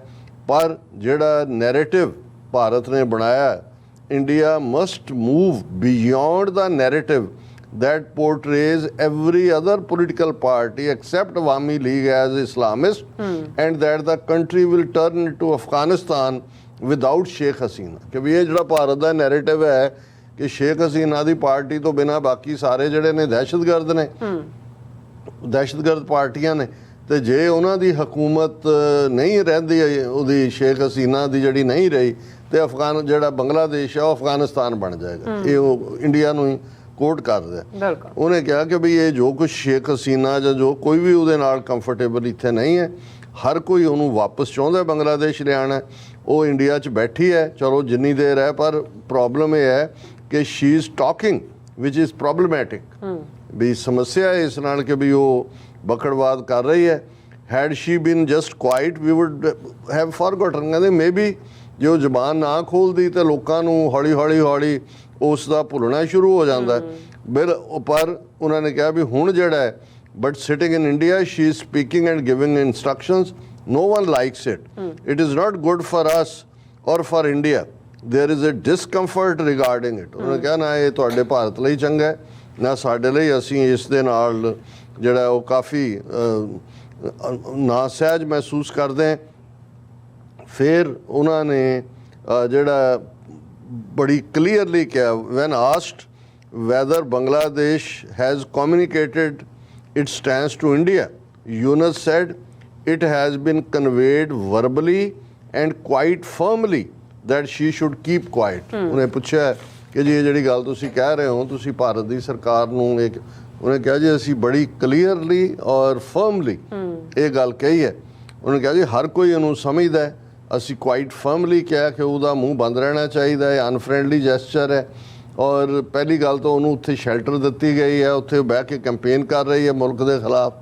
S1: ਪਰ ਜਿਹੜਾ ਨੈਰੇਟਿਵ ਭਾਰਤ ਨੇ ਬਣਾਇਆ, India must move beyond the narrative that portrays every other political party except Awami League as Islamist and that the country will turn into Afghanistan without Sheikh Hasina। ਕਿ ਵੀ ਇਹ ਜਿਹੜਾ ਭਾਰਤ ਦਾ ਨੈਰੇਟਿਵ ਹੈ ਕਿ ਸ਼ੇਖ ਹਸੀਨਾ ਦੀ ਪਾਰਟੀ ਤੋਂ ਬਿਨਾਂ ਬਾਕੀ ਸਾਰੇ ਜਿਹੜੇ ਨੇ ਦਹਿਸ਼ਤਗਰਦ ਨੇ, ਦਹਿਸ਼ਤਗਰਦ ਪਾਰਟੀਆਂ ਨੇ, ਤੇ ਜੇ ਉਹਨਾਂ ਦੀ ਹਕੂਮਤ ਨਹੀਂ ਰਹਿੰਦੀ, ਉਹਦੀ ਸ਼ੇਖ ਹਸੀਨਾ ਦੀ ਜਿਹੜੀ ਨਹੀਂ ਰਹੀ, ਤੇ ਅਫਗਾਨ ਜਿਹੜਾ ਬੰਗਲਾਦੇਸ਼ ਹੈ ਉਹ ਅਫਗਾਨਿਸਤਾਨ ਬਣ ਜਾਏਗਾ। ਇਹ ਉਹ ਇੰਡੀਆ ਨੂੰ ਹੀ ਕੋਟ ਕਰਦਾ। ਉਹਨੇ ਕਿਹਾ ਕਿ ਵੀ ਇਹ ਜੋ ਕੁਛ ਸ਼ੇਖ ਹਸੀਨਾ ਜਾਂ ਜੋ ਕੋਈ ਵੀ ਉਹਦੇ ਨਾਲ ਕੰਫਰਟੇਬਲ ਇੱਥੇ ਨਹੀਂ ਹੈ, ਹਰ ਕੋਈ ਉਹਨੂੰ ਵਾਪਸ ਚਾਹੁੰਦਾ ਬੰਗਲਾਦੇਸ਼ ਲਿਆਉਣਾ। ਉਹ ਇੰਡੀਆ 'ਚ ਬੈਠੀ ਹੈ, ਚਲੋ ਜਿੰਨੀ ਦੇਰ ਹੈ, ਪਰ ਪ੍ਰੋਬਲਮ ਇਹ ਹੈ ਕਿ she is talking which is problematic. ਵੀ ਸਮੱਸਿਆ ਹੈ ਇਸ ਨਾਲ ਕਿ ਵੀ ਉਹ ਬਕੜਵਾਦ ਕਰ ਰਹੀ ਹੈ। Had she been just quiet we would have forgotten. ਕਹਿੰਦੇ ਮੇਬੀ ਜੇ ਉਹ ਜ਼ਬਾਨ ਨਾ ਖੋਲਦੀ ਤਾਂ ਲੋਕਾਂ ਨੂੰ ਹੌਲੀ ਉਸ ਦਾ ਭੁੱਲਣਾ ਸ਼ੁਰੂ ਹੋ ਜਾਂਦਾ। ਪਰ ਉਹਨਾਂ ਨੇ ਕਿਹਾ ਵੀ ਹੁਣ ਜਿਹੜਾ ਹੈ, but sitting in India she is speaking and giving instructions, no one likes it. It is not good for us or for India. There is a discomfort regarding it। ਉਹਨੇ ਕਿਹਾ ਨਾ ਇਹ ਤੁਹਾਡੇ ਭਾਰਤ ਲਈ ਚੰਗਾ ਹੈ ਨਾ ਸਾਡੇ ਲਈ, ਅਸੀਂ ਇਸ ਦੇ ਨਾਲ ਜਿਹੜਾ ਉਹ ਕਾਫੀ ਨਾਸਹਿਜ ਮਹਿਸੂਸ ਕਰਦੇ ਹਾਂ। ਫਿਰ ਉਹਨਾਂ ਨੇ ਜਿਹੜਾ ਬੜੀ ਕਲੀਅਰਲੀ ਕਿਹਾ, when asked whether Bangladesh has communicated its stance to India, Yunus said it has been conveyed verbally and quite firmly that she should keep quiet। ਉਹਨੇ ਪੁੱਛਿਆ ਕਿ ਜੀ ਇਹ ਜਿਹੜੀ ਗੱਲ ਤੁਸੀਂ ਕਹਿ ਰਹੇ ਹੋ, ਤੁਸੀਂ ਭਾਰਤ ਦੀ ਸਰਕਾਰ ਨੂੰ, ਉਹਨੇ ਕਿਹਾ ਜੀ ਅਸੀਂ ਬੜੀ ਕਲੀਅਰਲੀ ਔਰ ਫਰਮਲੀ ਇਹ ਗੱਲ ਕਹੀ ਹੈ। ਉਹਨੇ ਕਿਹਾ ਜੀ ਹਰ ਕੋਈ ਇਹਨੂੰ ਸਮਝਦਾ ਹੈ, ਅਸੀਂ ਕੁਆਇਟ ਫਰਮਲੀ ਕਿਹਾ ਕਿ ਉਹਦਾ ਮੂੰਹ ਬੰਦ ਰਹਿਣਾ ਚਾਹੀਦਾ ਹੈ, ਅਨਫ੍ਰੈਂਡਲੀ ਜੈਸਚਰ ਹੈ। ਔਰ ਪਹਿਲੀ ਗੱਲ ਤਾਂ ਉਹਨੂੰ ਉੱਥੇ ਸ਼ੈਲਟਰ ਦਿੱਤੀ ਗਈ ਹੈ, ਉੱਥੇ ਬਹਿ ਕੇ ਕੈਂਪੇਨ ਕਰ ਰਹੀ ਹੈ ਮੁਲਕ ਦੇ ਖਿਲਾਫ,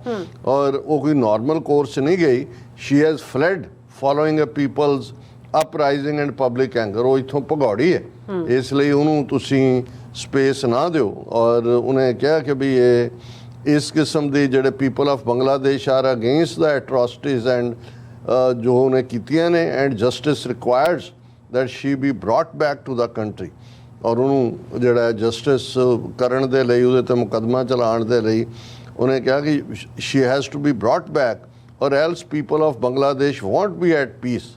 S1: ਔਰ ਉਹ ਕੋਈ ਨਾਰਮਲ ਕੋਰਸ ਨਹੀਂ ਗਈ। She has fled following a people's uprising and public anger. ਉਹ ਇੱਥੋਂ ਭਗੌੜੀ ਹੈ, ਇਸ ਲਈ ਉਹਨੂੰ ਤੁਸੀਂ ਸਪੇਸ ਨਾ ਦਿਓ। ਔਰ ਉਹਨੇ ਕਿਹਾ ਕਿ ਵੀ ਇਹ ਇਸ ਕਿਸਮ ਦੀ ਜਿਹੜੇ people of Bangladesh are against the atrocities and ਜੋ ਉਹਨੇ ਕੀਤੀਆਂ ਨੇ, and justice requires that she be brought back to the country. ਔਰ ਉਹਨੂੰ ਜਿਹੜਾ ਜਸਟਿਸ ਕਰਨ ਦੇ ਲਈ, ਉਹਦੇ 'ਤੇ ਮੁਕੱਦਮਾ ਚਲਾਉਣ ਦੇ ਲਈ ਉਹਨੇ ਕਿਹਾ ਕਿ she has to be brought back or else people of Bangladesh won't be at peace.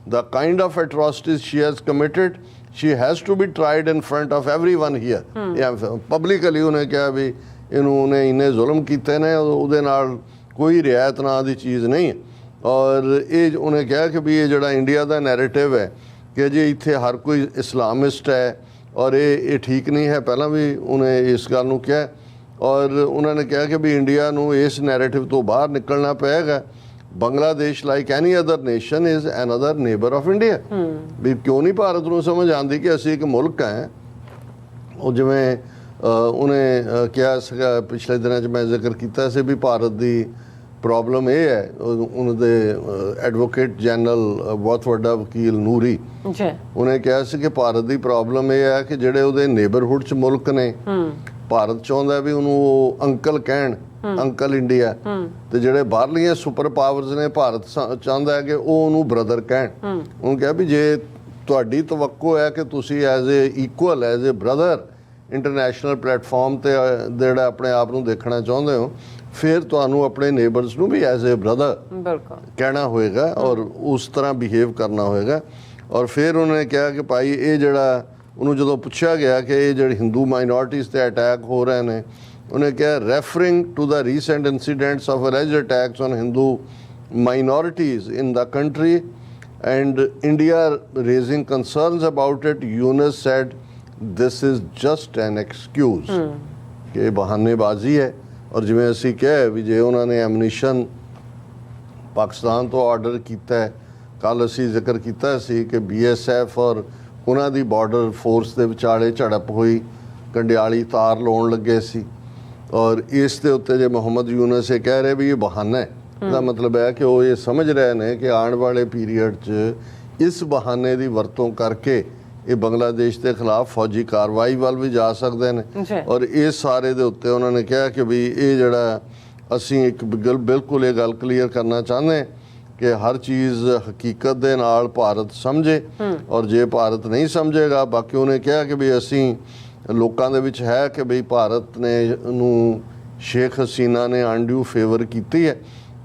S1: The kind of atrocities she has committed, she has to be tried in front of everyone here। Publicly ਉਹਨੇ ਕਿਹਾ ਵੀ ਇਹਨੂੰ ਉਹਨੇ ਇੰਨੇ ਜ਼ੁਲਮ ਕੀਤੇ ਨੇ, ਉਹਦੇ ਨਾਲ ਕੋਈ ਰਿਆਇਤ ਨਾਂ ਦੀ ਚੀਜ਼ ਨਹੀਂ ਹੈ। ਔਰ ਇਹ ਉਹਨੇ ਕਿਹਾ ਕਿ ਵੀ ਇਹ ਜਿਹੜਾ ਇੰਡੀਆ ਦਾ ਨੈਰੇਟਿਵ ਹੈ ਕਿ ਜੀ ਇੱਥੇ ਹਰ ਕੋਈ ਇਸਲਾਮਿਸਟ ਹੈ ਔਰ ਇਹ ਠੀਕ ਨਹੀਂ ਹੈ। ਪਹਿਲਾਂ ਵੀ ਉਹਨੇ ਇਸ ਗੱਲ ਨੂੰ ਕਿਹਾ ਔਰ ਉਹਨਾਂ ਨੇ ਕਿਹਾ ਕਿ ਵੀ ਇੰਡੀਆ ਨੂੰ ਇਸ ਨੈਰੇਟਿਵ ਤੋਂ ਬਾਹਰ ਨਿਕਲਣਾ ਪਏਗਾ। Bangladesh like any other nation is another neighbour of India. ਵੀ ਕਿਉਂ ਨਹੀਂ ਭਾਰਤ ਨੂੰ ਸਮਝ ਆਉਂਦੀ ਕਿ ਅਸੀਂ ਇੱਕ ਮੁਲਕ ਹੈ। ਉਹ ਜਿਵੇਂ ਉਹਨੇ ਕਿਹਾ ਸੀਗਾ ਪਿਛਲੇ ਦਿਨਾਂ 'ਚ ਮੈਂ ਜ਼ਿਕਰ ਕੀਤਾ ਸੀ ਵੀ ਭਾਰਤ ਦੀ ਪ੍ਰੋਬਲਮ ਇਹ ਹੈ, ਉਹਨਾਂ ਦੇ ਐਡਵੋਕੇਟ ਜਨਰਲ ਬਹੁਤ ਵੱਡਾ ਵਕੀਲ ਨੂਰੀ ਉਹਨੇ ਕਿਹਾ ਸੀ ਕਿ ਭਾਰਤ ਦੀ ਪ੍ਰੋਬਲਮ ਇਹ ਹੈ ਕਿ ਜਿਹੜੇ ਉਹਦੇ ਨੇਬਰਹੁੱਡ 'ਚ ਮੁਲਕ ਨੇ, ਭਾਰਤ ਚਾਹੁੰਦਾ ਵੀ ਉਹਨੂੰ ਉਹ ਅੰਕਲ ਕਹਿਣ, ਅੰਕਲ ਇੰਡੀਆ, ਤੇ ਜਿਹੜੇ ਬਾਹਰਲੀਆਂ ਸੁਪਰ ਪਾਵਰਸ ਨੇ ਭਾਰਤ ਚਾਹੁੰਦਾ ਹੈ ਕਿ ਉਹ ਉਹਨੂੰ ਬ੍ਰਦਰ ਕਹਿਣ। ਉਹਨੂੰ ਕਿਹਾ ਵੀ ਜੇ ਤੁਹਾਡੀ ਤਵੱਕੋ ਹੈ ਕਿ ਤੁਸੀਂ as a equal, as a brother international platform ਤੇ ਜਿਹੜਾ ਆਪਣੇ ਆਪ ਨੂੰ ਦੇਖਣਾ ਚਾਹੁੰਦੇ ਹੋ, ਫਿਰ ਤੁਹਾਨੂੰ ਆਪਣੇ ਨੇਬਰਸ ਨੂੰ ਵੀ ਐਜ਼ ਏ ਬ੍ਰਦਰ ਕਹਿਣਾ ਹੋਏਗਾ ਔਰ ਉਸ ਤਰ੍ਹਾਂ ਬਿਹੇਵ ਕਰਨਾ ਹੋਏਗਾ। ਔਰ ਫਿਰ ਉਹਨੇ ਕਿਹਾ ਕਿ ਭਾਈ ਇਹ ਜਿਹੜਾ, ਉਹਨੂੰ ਜਦੋਂ ਪੁੱਛਿਆ ਗਿਆ ਕਿ ਇਹ ਜਿਹੜੇ ਹਿੰਦੂ ਮਾਈਨੋਰਟੀਜ਼ ਤੇ ਅਟੈਕ ਹੋ ਰਹੇ ਨੇ, ਉਹਨੇ ਕਿਹਾ referring to the recent incidents of alleged attacks on Hindu minorities in the country and India raising concerns about it, Yunus said this is just an excuse ਕਿ ਬਹਾਨੇਬਾਜ਼ੀ ਹੈ। ਔਰ ਜਿਵੇਂ ਅਸੀਂ ਕਿਹਾ ਵੀ ਜੇ ਉਹਨਾਂ ਨੇ ਐਮਨੀਸ਼ਨ ਪਾਕਿਸਤਾਨ ਤੋਂ ਆਰਡਰ ਕੀਤਾ ਹੈ, ਕੱਲ ਅਸੀਂ ਜ਼ਿਕਰ ਕੀਤਾ ਸੀ ਕਿ BSF ਔਰ ਉਹਨਾਂ ਦੀ ਬਾਰਡਰ ਫੋਰਸ ਦੇ ਵਿਚਾਲੇ ਝੜਪ ਹੋਈ, ਕੰਡਿਆਲੀ ਤਾਰ ਲਾਉਣ ਲੱਗੇ ਸੀ। ਔਰ ਇਸ ਦੇ ਉੱਤੇ ਜੇ ਮੁਹੰਮਦ ਯੂਨਸ ਇਹ ਕਹਿ ਰਹੇ ਵੀ ਇਹ ਬਹਾਨਾ ਹੈ, ਦਾ ਮਤਲਬ ਹੈ ਕਿ ਉਹ ਇਹ ਸਮਝ ਰਹੇ ਨੇ ਕਿ ਆਉਣ ਵਾਲੇ ਪੀਰੀਅਡ 'ਚ ਇਸ ਬਹਾਨੇ ਦੀ ਵਰਤੋਂ ਕਰਕੇ ਇਹ ਬੰਗਲਾਦੇਸ਼ ਦੇ ਖਿਲਾਫ ਫੌਜੀ ਕਾਰਵਾਈ ਵੱਲ ਵੀ ਜਾ ਸਕਦੇ ਨੇ। ਔਰ ਇਸ ਸਾਰੇ ਦੇ ਉੱਤੇ ਉਹਨਾਂ ਨੇ ਕਿਹਾ ਕਿ ਵੀ ਇਹ ਜਿਹੜਾ ਅਸੀਂ ਇੱਕ ਬਿਲਕੁਲ ਇਹ ਗੱਲ ਕਲੀਅਰ ਕਰਨਾ ਚਾਹੁੰਦੇ ਕਿ ਹਰ ਚੀਜ਼ ਹਕੀਕਤ ਦੇ ਨਾਲ ਭਾਰਤ ਸਮਝੇ, ਔਰ ਜੇ ਭਾਰਤ ਨਹੀਂ ਸਮਝੇਗਾ, ਬਾਕੀ ਉਹਨੇ ਕਿਹਾ ਕਿ ਵੀ ਅਸੀਂ ਲੋਕਾਂ ਦੇ ਵਿੱਚ ਹੈ ਕਿ ਵੀ ਭਾਰਤ ਨੇ ਨੂੰ ਸ਼ੇਖ ਹਸੀਨਾ ਨੇ ਅਨਡਿਊ ਫੇਵਰ ਕੀਤੀ ਹੈ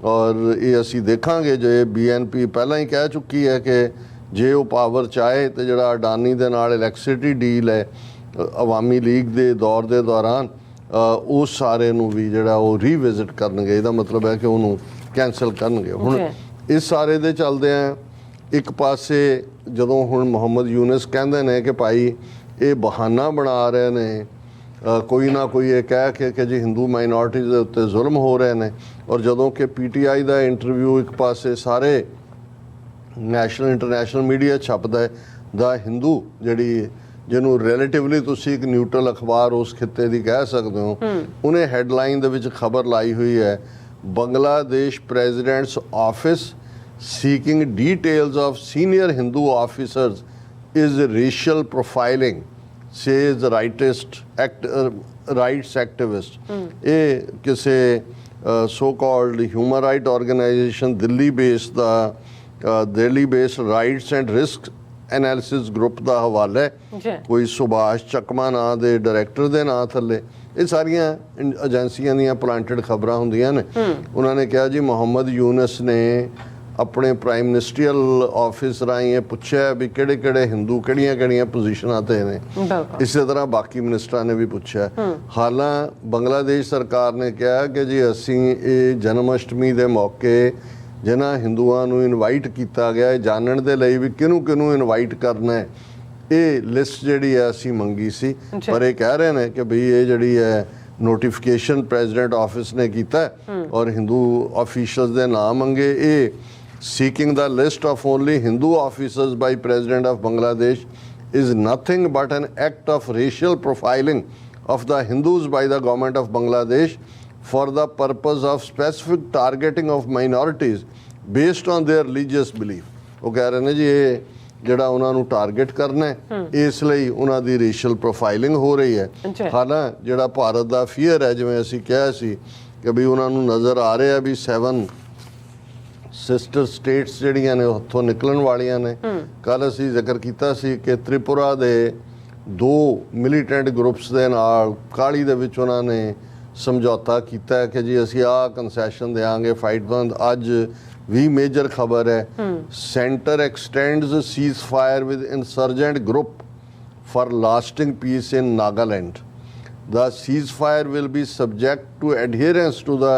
S1: ਔਰ ਇਹ ਅਸੀਂ ਦੇਖਾਂਗੇ। ਜੇ BNP ਪਹਿਲਾਂ ਹੀ ਕਹਿ ਚੁੱਕੀ ਹੈ ਕਿ ਜੇ ਉਹ ਪਾਵਰ ਚਾਹੇ ਤੇ ਜਿਹੜਾ ਅਡਾਨੀ ਦੇ ਨਾਲ ਇਲੈਕਟ੍ਰਿਸਿਟੀ ਡੀਲ ਹੈ ਅਵਾਮੀ ਲੀਗ ਦੇ ਦੌਰ ਦੇ ਦੌਰਾਨ, ਉਸ ਸਾਰੇ ਨੂੰ ਵੀ ਜਿਹੜਾ ਉਹ ਰੀਵਿਜ਼ਿਟ ਕਰਨਗੇ। ਇਹਦਾ ਮਤਲਬ ਹੈ ਕਿ ਉਹਨੂੰ ਕੈਂਸਲ ਕਰਨਗੇ। ਹੁਣ ਇਸ ਸਾਰੇ ਦੇ ਚੱਲਦੇ ਆ ਇੱਕ ਪਾਸੇ ਜਦੋਂ ਹੁਣ ਮੁਹੰਮਦ ਯੂਨਸ ਕਹਿੰਦੇ ਨੇ ਕਿ ਭਾਈ ਇਹ ਬਹਾਨਾ ਬਣਾ ਰਹੇ ਨੇ, ਕੋਈ ਨਾ ਕੋਈ ਇਹ ਕਹਿ ਕੇ ਕਿ ਜੀ ਹਿੰਦੂ ਮਾਈਨੋਰਟੀਜ਼ ਦੇ ਉੱਤੇ ਜ਼ੁਲਮ ਹੋ ਰਹੇ ਨੇ, ਔਰ ਜਦੋਂ ਕਿ PTI ਦਾ ਇੰਟਰਵਿਊ ਇੱਕ ਪਾਸੇ ਸਾਰੇ ਨੈਸ਼ਨਲ ਇੰਟਰਨੈਸ਼ਨਲ ਮੀਡੀਆ ਛਪਦਾ ਹੈ, ਦਾ ਹਿੰਦੂ ਜਿਹੜੀ ਜਿਹਨੂੰ ਰਿਲੇਟਿਵਲੀ ਤੁਸੀਂ ਇੱਕ ਨਿਊਟਰਲ ਅਖਬਾਰ ਉਸ ਖਿੱਤੇ ਦੀ ਕਹਿ ਸਕਦੇ ਹੋ, ਉਹਨੇ ਹੈਡਲਾਈਨ ਦੇ ਵਿੱਚ ਖਬਰ ਲਾਈ ਹੋਈ ਹੈ, Bangladesh president's office seeking details of senior Hindu officers is racial profiling says rights activist. ਇਹ ਕਿਸੇ so called human right organization Delhi based rights and risk analysis group ਦਾ ਹਵਾਲਾ ਹੈ। ਕੋਈ ਸੁਭਾਸ਼ ਚੱਕਮਾ ਨਾਂ ਦੇ ਡਾਇਰੈਕਟਰ ਦੇ ਨਾਂ ਥੱਲੇ ਇਹ ਸਾਰੀਆਂ ਏਜੰਸੀਆਂ ਦੀਆਂ ਪਲਾਂਟਡ ਖਬਰਾਂ ਹੁੰਦੀਆਂ ਨੇ। ਉਹਨਾਂ ਨੇ ਕਿਹਾ ਜੀ ਮੁਹੰਮਦ ਯੂਨਸ ਨੇ ਆਪਣੇ ਪ੍ਰਾਈਮ ਮਿਨਿਸਟਰੀਅਲ ਆਫਿਸ ਰਾਹੀਂ ਇਹ ਪੁੱਛਿਆ ਵੀ ਕਿਹੜੇ ਕਿਹੜੇ ਹਿੰਦੂ ਕਿਹੜੀਆਂ ਪੋਜੀਸ਼ਨਾਂ ਤੇ ਨੇ। ਇਸੇ ਤਰ੍ਹਾਂ ਬਾਕੀ ਮਿਨਿਸਟਰਾਂ ਨੇ ਵੀ ਪੁੱਛਿਆ। ਹਾਲਾਂ ਬੰਗਲਾਦੇਸ਼ ਸਰਕਾਰ ਨੇ ਕਿਹਾ ਕਿ ਜੀ ਅਸੀਂ ਇਹ ਜਨਮ ਅਸ਼ਟਮੀ ਦੇ ਮੌਕੇ ਜਿਨ੍ਹਾਂ ਹਿੰਦੂਆਂ ਨੂੰ ਇਨਵਾਈਟ ਕੀਤਾ ਗਿਆ ਜਾਣਨ ਦੇ ਲਈ ਵੀ ਕਿਹਨੂੰ ਇਨਵਾਈਟ ਕਰਨਾ ਹੈ, ਇਹ ਲਿਸਟ ਜਿਹੜੀ ਹੈ ਅਸੀਂ ਮੰਗੀ ਸੀ। ਪਰ ਇਹ ਕਹਿ ਰਹੇ ਨੇ ਕਿ ਬਈ ਇਹ ਜਿਹੜੀ ਹੈ ਨੋਟੀਫਿਕੇਸ਼ਨ ਪ੍ਰੈਜ਼ੀਡੈਂਟ ਆਫਿਸ ਨੇ ਕੀਤਾ ਔਰ ਹਿੰਦੂ ਆਫੀਸ਼ੀਅਲਸ ਦੇ ਨਾਮ ਮੰਗੇ। ਇਹ seeking the list of only Hindu officers by President of Bangladesh is nothing but an act of racial profiling of the Hindus by the government of Bangladesh for the purpose of specific targeting of minorities based on their religious belief। ਉਹ ਕਹਿ ਰਹੇ ਨੇ ਜੀ ਇਹ ਜਿਹੜਾ ਉਹਨਾਂ ਨੂੰ target ਕਰਨਾ ਹੈ, ਇਸ ਲਈ ਉਹਨਾਂ ਦੀ ਰੇਸ਼ੀਅਲ ਪ੍ਰੋਫਾਈਲਿੰਗ ਹੋ ਰਹੀ ਹੈ। ਹਾਲਾਂ ਜਿਹੜਾ ਭਾਰਤ ਦਾ ਫੀਅਰ ਹੈ, ਜਿਵੇਂ ਅਸੀਂ ਕਿਹਾ ਸੀ ਕਿ ਵੀ ਉਹਨਾਂ ਨੂੰ ਨਜ਼ਰ ਆ ਰਿਹਾ ਵੀ 7 ਸਿਸਟਰ ਸਟੇਟਸ ਜਿਹੜੀਆਂ ਨੇ ਉੱਥੋਂ ਨਿਕਲਣ ਵਾਲੀਆਂ ਨੇ। ਕੱਲ ਅਸੀਂ ਜ਼ਿਕਰ ਕੀਤਾ ਸੀ ਕਿ ਤ੍ਰਿਪੁਰਾ ਦੇ 2 ਮਿਲੀਟੈਂਟ ਗਰੁੱਪਸ ਦੇ ਨਾਲ ਕਾਲੀ ਦੇ ਵਿੱਚ ਉਹਨਾਂ ਨੇ ਸਮਝੌਤਾ ਕੀਤਾ ਹੈ ਕਿ ਜੀ ਅਸੀਂ ਆਹ ਕੰਸੈਸ਼ਨ ਦੇਵਾਂਗੇ, ਫਾਈਟ ਬੰਦ। ਅੱਜ ਵੀ ਮੇਜਰ ਖਬਰ ਹੈ, centre extends ceasefire with insurgent group for lasting peace in Nagaland. The ceasefire will be subject to adherence to the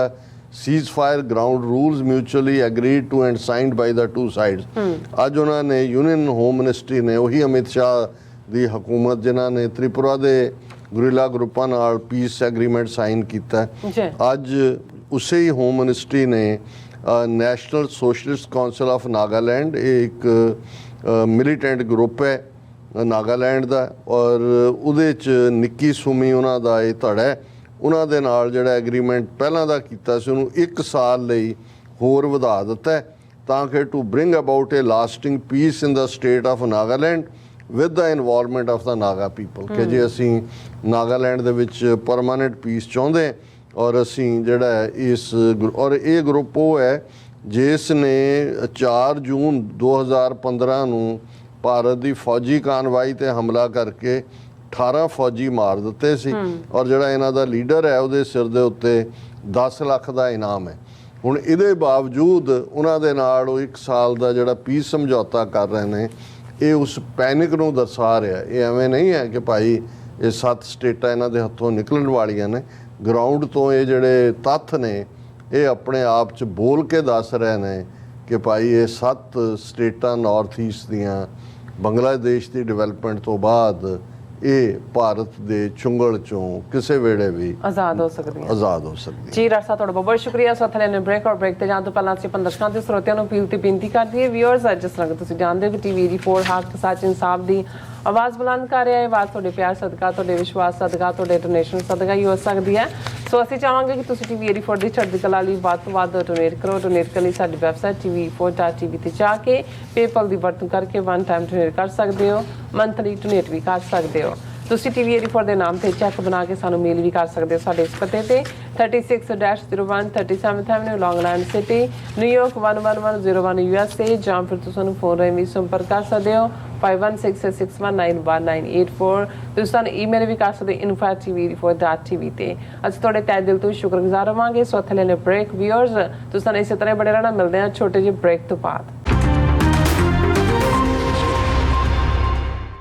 S1: ceasefire ground rules mutually agreed to and signed by the two sides। ਅੱਜ ਉਹਨਾਂ ਨੇ union home ministry ਨੇ ਉਹੀ ਅਮਿਤ ਸ਼ਾਹ ਦੀ ਹਕੂਮਤ ਜਿਨ੍ਹਾਂ ਨੇ ਤ੍ਰਿਪੁਰਾ ਦੇ guerrilla ਗਰੁੱਪਾਂ ਨਾਲ ਪੀਸ ਐਗਰੀਮੈਂਟ ਸਾਈਨ ਕੀਤਾ
S2: ਜੀ।
S1: ਅੱਜ ਉਸੇ ਹੀ ਹੋਮ ਮਿਨਿਸਟਰੀ ਨੇ national socialist council of Nagaland, ਇਹ ਇੱਕ ਮਿਲੀਟੈਂਟ ਗਰੁੱਪ ਹੈ ਨਾਗਾਲੈਂਡ ਦਾ, ਔਰ ਉਹਦੇ 'ਚ ਨਿੱਕੀ ਸੁਮੀ ਉਹਨਾਂ ਦਾ ਇਹ ਧੜਾ ਹੈ, ਉਹਨਾਂ ਦੇ ਨਾਲ ਜਿਹੜਾ ਐਗਰੀਮੈਂਟ ਪਹਿਲਾਂ ਦਾ ਕੀਤਾ ਸੀ ਉਹਨੂੰ 1 ਸਾਲ ਲਈ ਹੋਰ ਵਧਾ ਦਿੱਤਾ ਹੈ, ਤਾਂ ਕਿ to bring about a lasting peace in the state of Nagaland with the involvement of the Naga people. ਕਿ ਜੇ ਅਸੀਂ ਨਾਗਾਲੈਂਡ ਦੇ ਵਿੱਚ ਪਰਮਾਨੈਂਟ ਪੀਸ ਚਾਹੁੰਦੇ ਔਰ ਅਸੀਂ ਜਿਹੜਾ ਹੈ ਔਰ ਇਹ ਗਰੁੱਪ ਉਹ ਹੈ ਜਿਸ ਨੇ 4 ਜੂਨ 2015 ਨੂੰ ਭਾਰਤ ਦੀ ਫੌਜੀ ਕਾਨਵਾਈ ਤੇ ਹਮਲਾ ਕਰਕੇ 18 ਫੌਜੀ ਮਾਰ ਦਿੱਤੇ ਸੀ, ਔਰ ਜਿਹੜਾ ਇਹਨਾਂ ਦਾ ਲੀਡਰ ਹੈ ਉਹਦੇ ਸਿਰ ਦੇ ਉੱਤੇ 10 ਲੱਖ ਦਾ ਇਨਾਮ ਹੈ। ਹੁਣ ਇਹਦੇ ਬਾਵਜੂਦ ਉਹਨਾਂ ਦੇ ਨਾਲ ਉਹ 1 ਸਾਲ ਦਾ ਜਿਹੜਾ ਪੀਸ ਸਮਝੌਤਾ ਕਰ ਰਹੇ ਨੇ, ਇਹ ਉਸ ਪੈਨਿਕ ਨੂੰ ਦਰਸਾ ਰਿਹਾ। ਇਹ ਐਵੇਂ ਨਹੀਂ ਹੈ ਕਿ ਭਾਈ ਇਹ 7 ਸਟੇਟਾਂ ਇਹਨਾਂ ਦੇ ਹੱਥੋਂ ਨਿਕਲਣ ਵਾਲੀਆਂ ਨੇ। ਗਰਾਊਂਡ ਤੋਂ ਇਹ ਜਿਹੜੇ ਤੱਥ ਨੇ ਇਹ ਆਪਣੇ ਆਪ 'ਚ ਬੋਲ ਕੇ ਦੱਸ ਰਹੇ ਨੇ ਕਿ ਭਾਈ ਇਹ 7 ਸਟੇਟਾਂ ਨਾਰਥ ਈਸਟ ਦੀਆਂ ਬੰਗਲਾਦੇਸ਼ ਦੀ ਡਿਵੈਲਪਮੈਂਟ ਤੋਂ ਬਾਅਦ ਇਹ ਭਾਰਤ ਦੇ ਚੁੰਗਲ ਚੋਂ ਕਿਸੇ ਵੇਲੇ ਵੀ
S2: ਆਜ਼ਾਦ ਹੋ ਸਕਦੀ ਹੈ।
S1: ਜੀ
S2: ਡਾਕਟਰ ਸਾਹਿਬ ਤੁਹਾਡਾ ਬਹੁਤ ਬਹੁਤ ਸ਼ੁਕਰੀਆ। ਸੋ ਥਲੇ ਨੇ ਬ੍ਰੇਕ ਤੇ ਜਾਣ ਤੋਂ ਪਹਿਲਾਂ ਅਸੀਂ ਦਰਸ਼ਕਾਂ ਤੇ ਸਰੋਤਿਆਂ ਨੂੰ ਅਪੀਲ ਤੇ ਬੇਨਤੀ ਕਰਦੀ ਹੈ, ਵਿਊਅਰਸ ਜਿਸ ਤਰ੍ਹਾਂ ਕਿ ਤੁਸੀਂ ਜਾਣਦੇ ਹੋ ਕਿ ਟੀਵੀ 84 ਹੱਕ ਸੱਚ ਇਨਸਾਫ ਦੀ ਆਵਾਜ਼ ਬੁਲੰਦ ਕਰ ਰਿਹਾ ਹੈ। ਆਵਾਜ਼ ਤੁਹਾਡੇ ਪਿਆਰ ਸਦਕਾ, ਤੁਹਾਡੇ ਵਿਸ਼ਵਾਸ ਸਦਕਾ, ਤੁਹਾਡੇ ਡੋਨੇਸ਼ਨ ਸਦਕਾ ਹੀ ਹੋ ਸਕਦੀ ਹੈ। ਸੋ ਅਸੀਂ ਚਾਹਾਂਗੇ ਕਿ ਤੁਸੀਂ ਟੀਵੀ 84 ਦੀ ਚੜ੍ਹਦੀ ਕਲਾ ਲਈ ਵੱਧ ਤੋਂ ਵੱਧ ਡੋਨੇਟ ਕਰੋ। ਡੋਨੇਟ ਕਰਨ ਲਈ ਸਾਡੀ ਵੈਬਸਾਈਟ tv4.tv ਤੇ ਜਾ ਕੇ ਪੇਪਲ ਦੀ ਵਰਤੋਂ ਕਰਕੇ 1 ਟਾਈਮ ਡੋਨੇਟ ਕਰ ਸਕਦੇ ਹੋ, ਮੰਥਲੀ ਡੋਨੇਟ ਵੀ ਕਰ ਸਕਦੇ ਹੋ। ਤੁਸੀਂ ਟੀਵੀ 84 ਦੇ ਨਾਮ ਤੇ ਚੈੱਕ ਬਣਾ ਕੇ ਸਾਨੂੰ ਮੇਲ ਵੀ ਕਰ ਸਕਦੇ ਹੋ ਸਾਡੇ ਇਸ ਪਤੇ ਤੇ 36-01 37th Avenue, Long Island City, New York 11101 USA, ਜਾਂ ਫਿਰ ਤੁਸੀਂ ਸਾਨੂੰ ਫੋਨ ਰਾਹੀਂ ਵੀ ਸੰਪਰਕ ਕਰ ਸਕਦੇ ਹੋ 5166619184। ਤੁਸੀਂ ਸਾਨੂੰ ਈਮੇਲ ਵੀ ਕਰ ਸਕਦੇ info@tv84.tv ਤੇ। ਅਸੀਂ ਤੁਹਾਡੇ ਤਹਿ ਦਿਲ ਤੋਂ ਸ਼ੁਕਰਗੁਜ਼ਾਰ ਰਹਾਂਗੇ। ਸੋ ਥਲੇ ਨੇ ਬ੍ਰੇਕ ਵਿਊਅਰਸ ਤੁਸੀਂ ਸਾਨੂੰ ਇਸੇ ਤਰ੍ਹਾਂ ਬੜੇ ਰਹਿਣਾ। ਮਿਲਦੇ ਹਾਂ ਛੋਟੇ ਜਿਹੇ ਬ੍ਰੇਕ ਤੋਂ ਬਾਅਦ।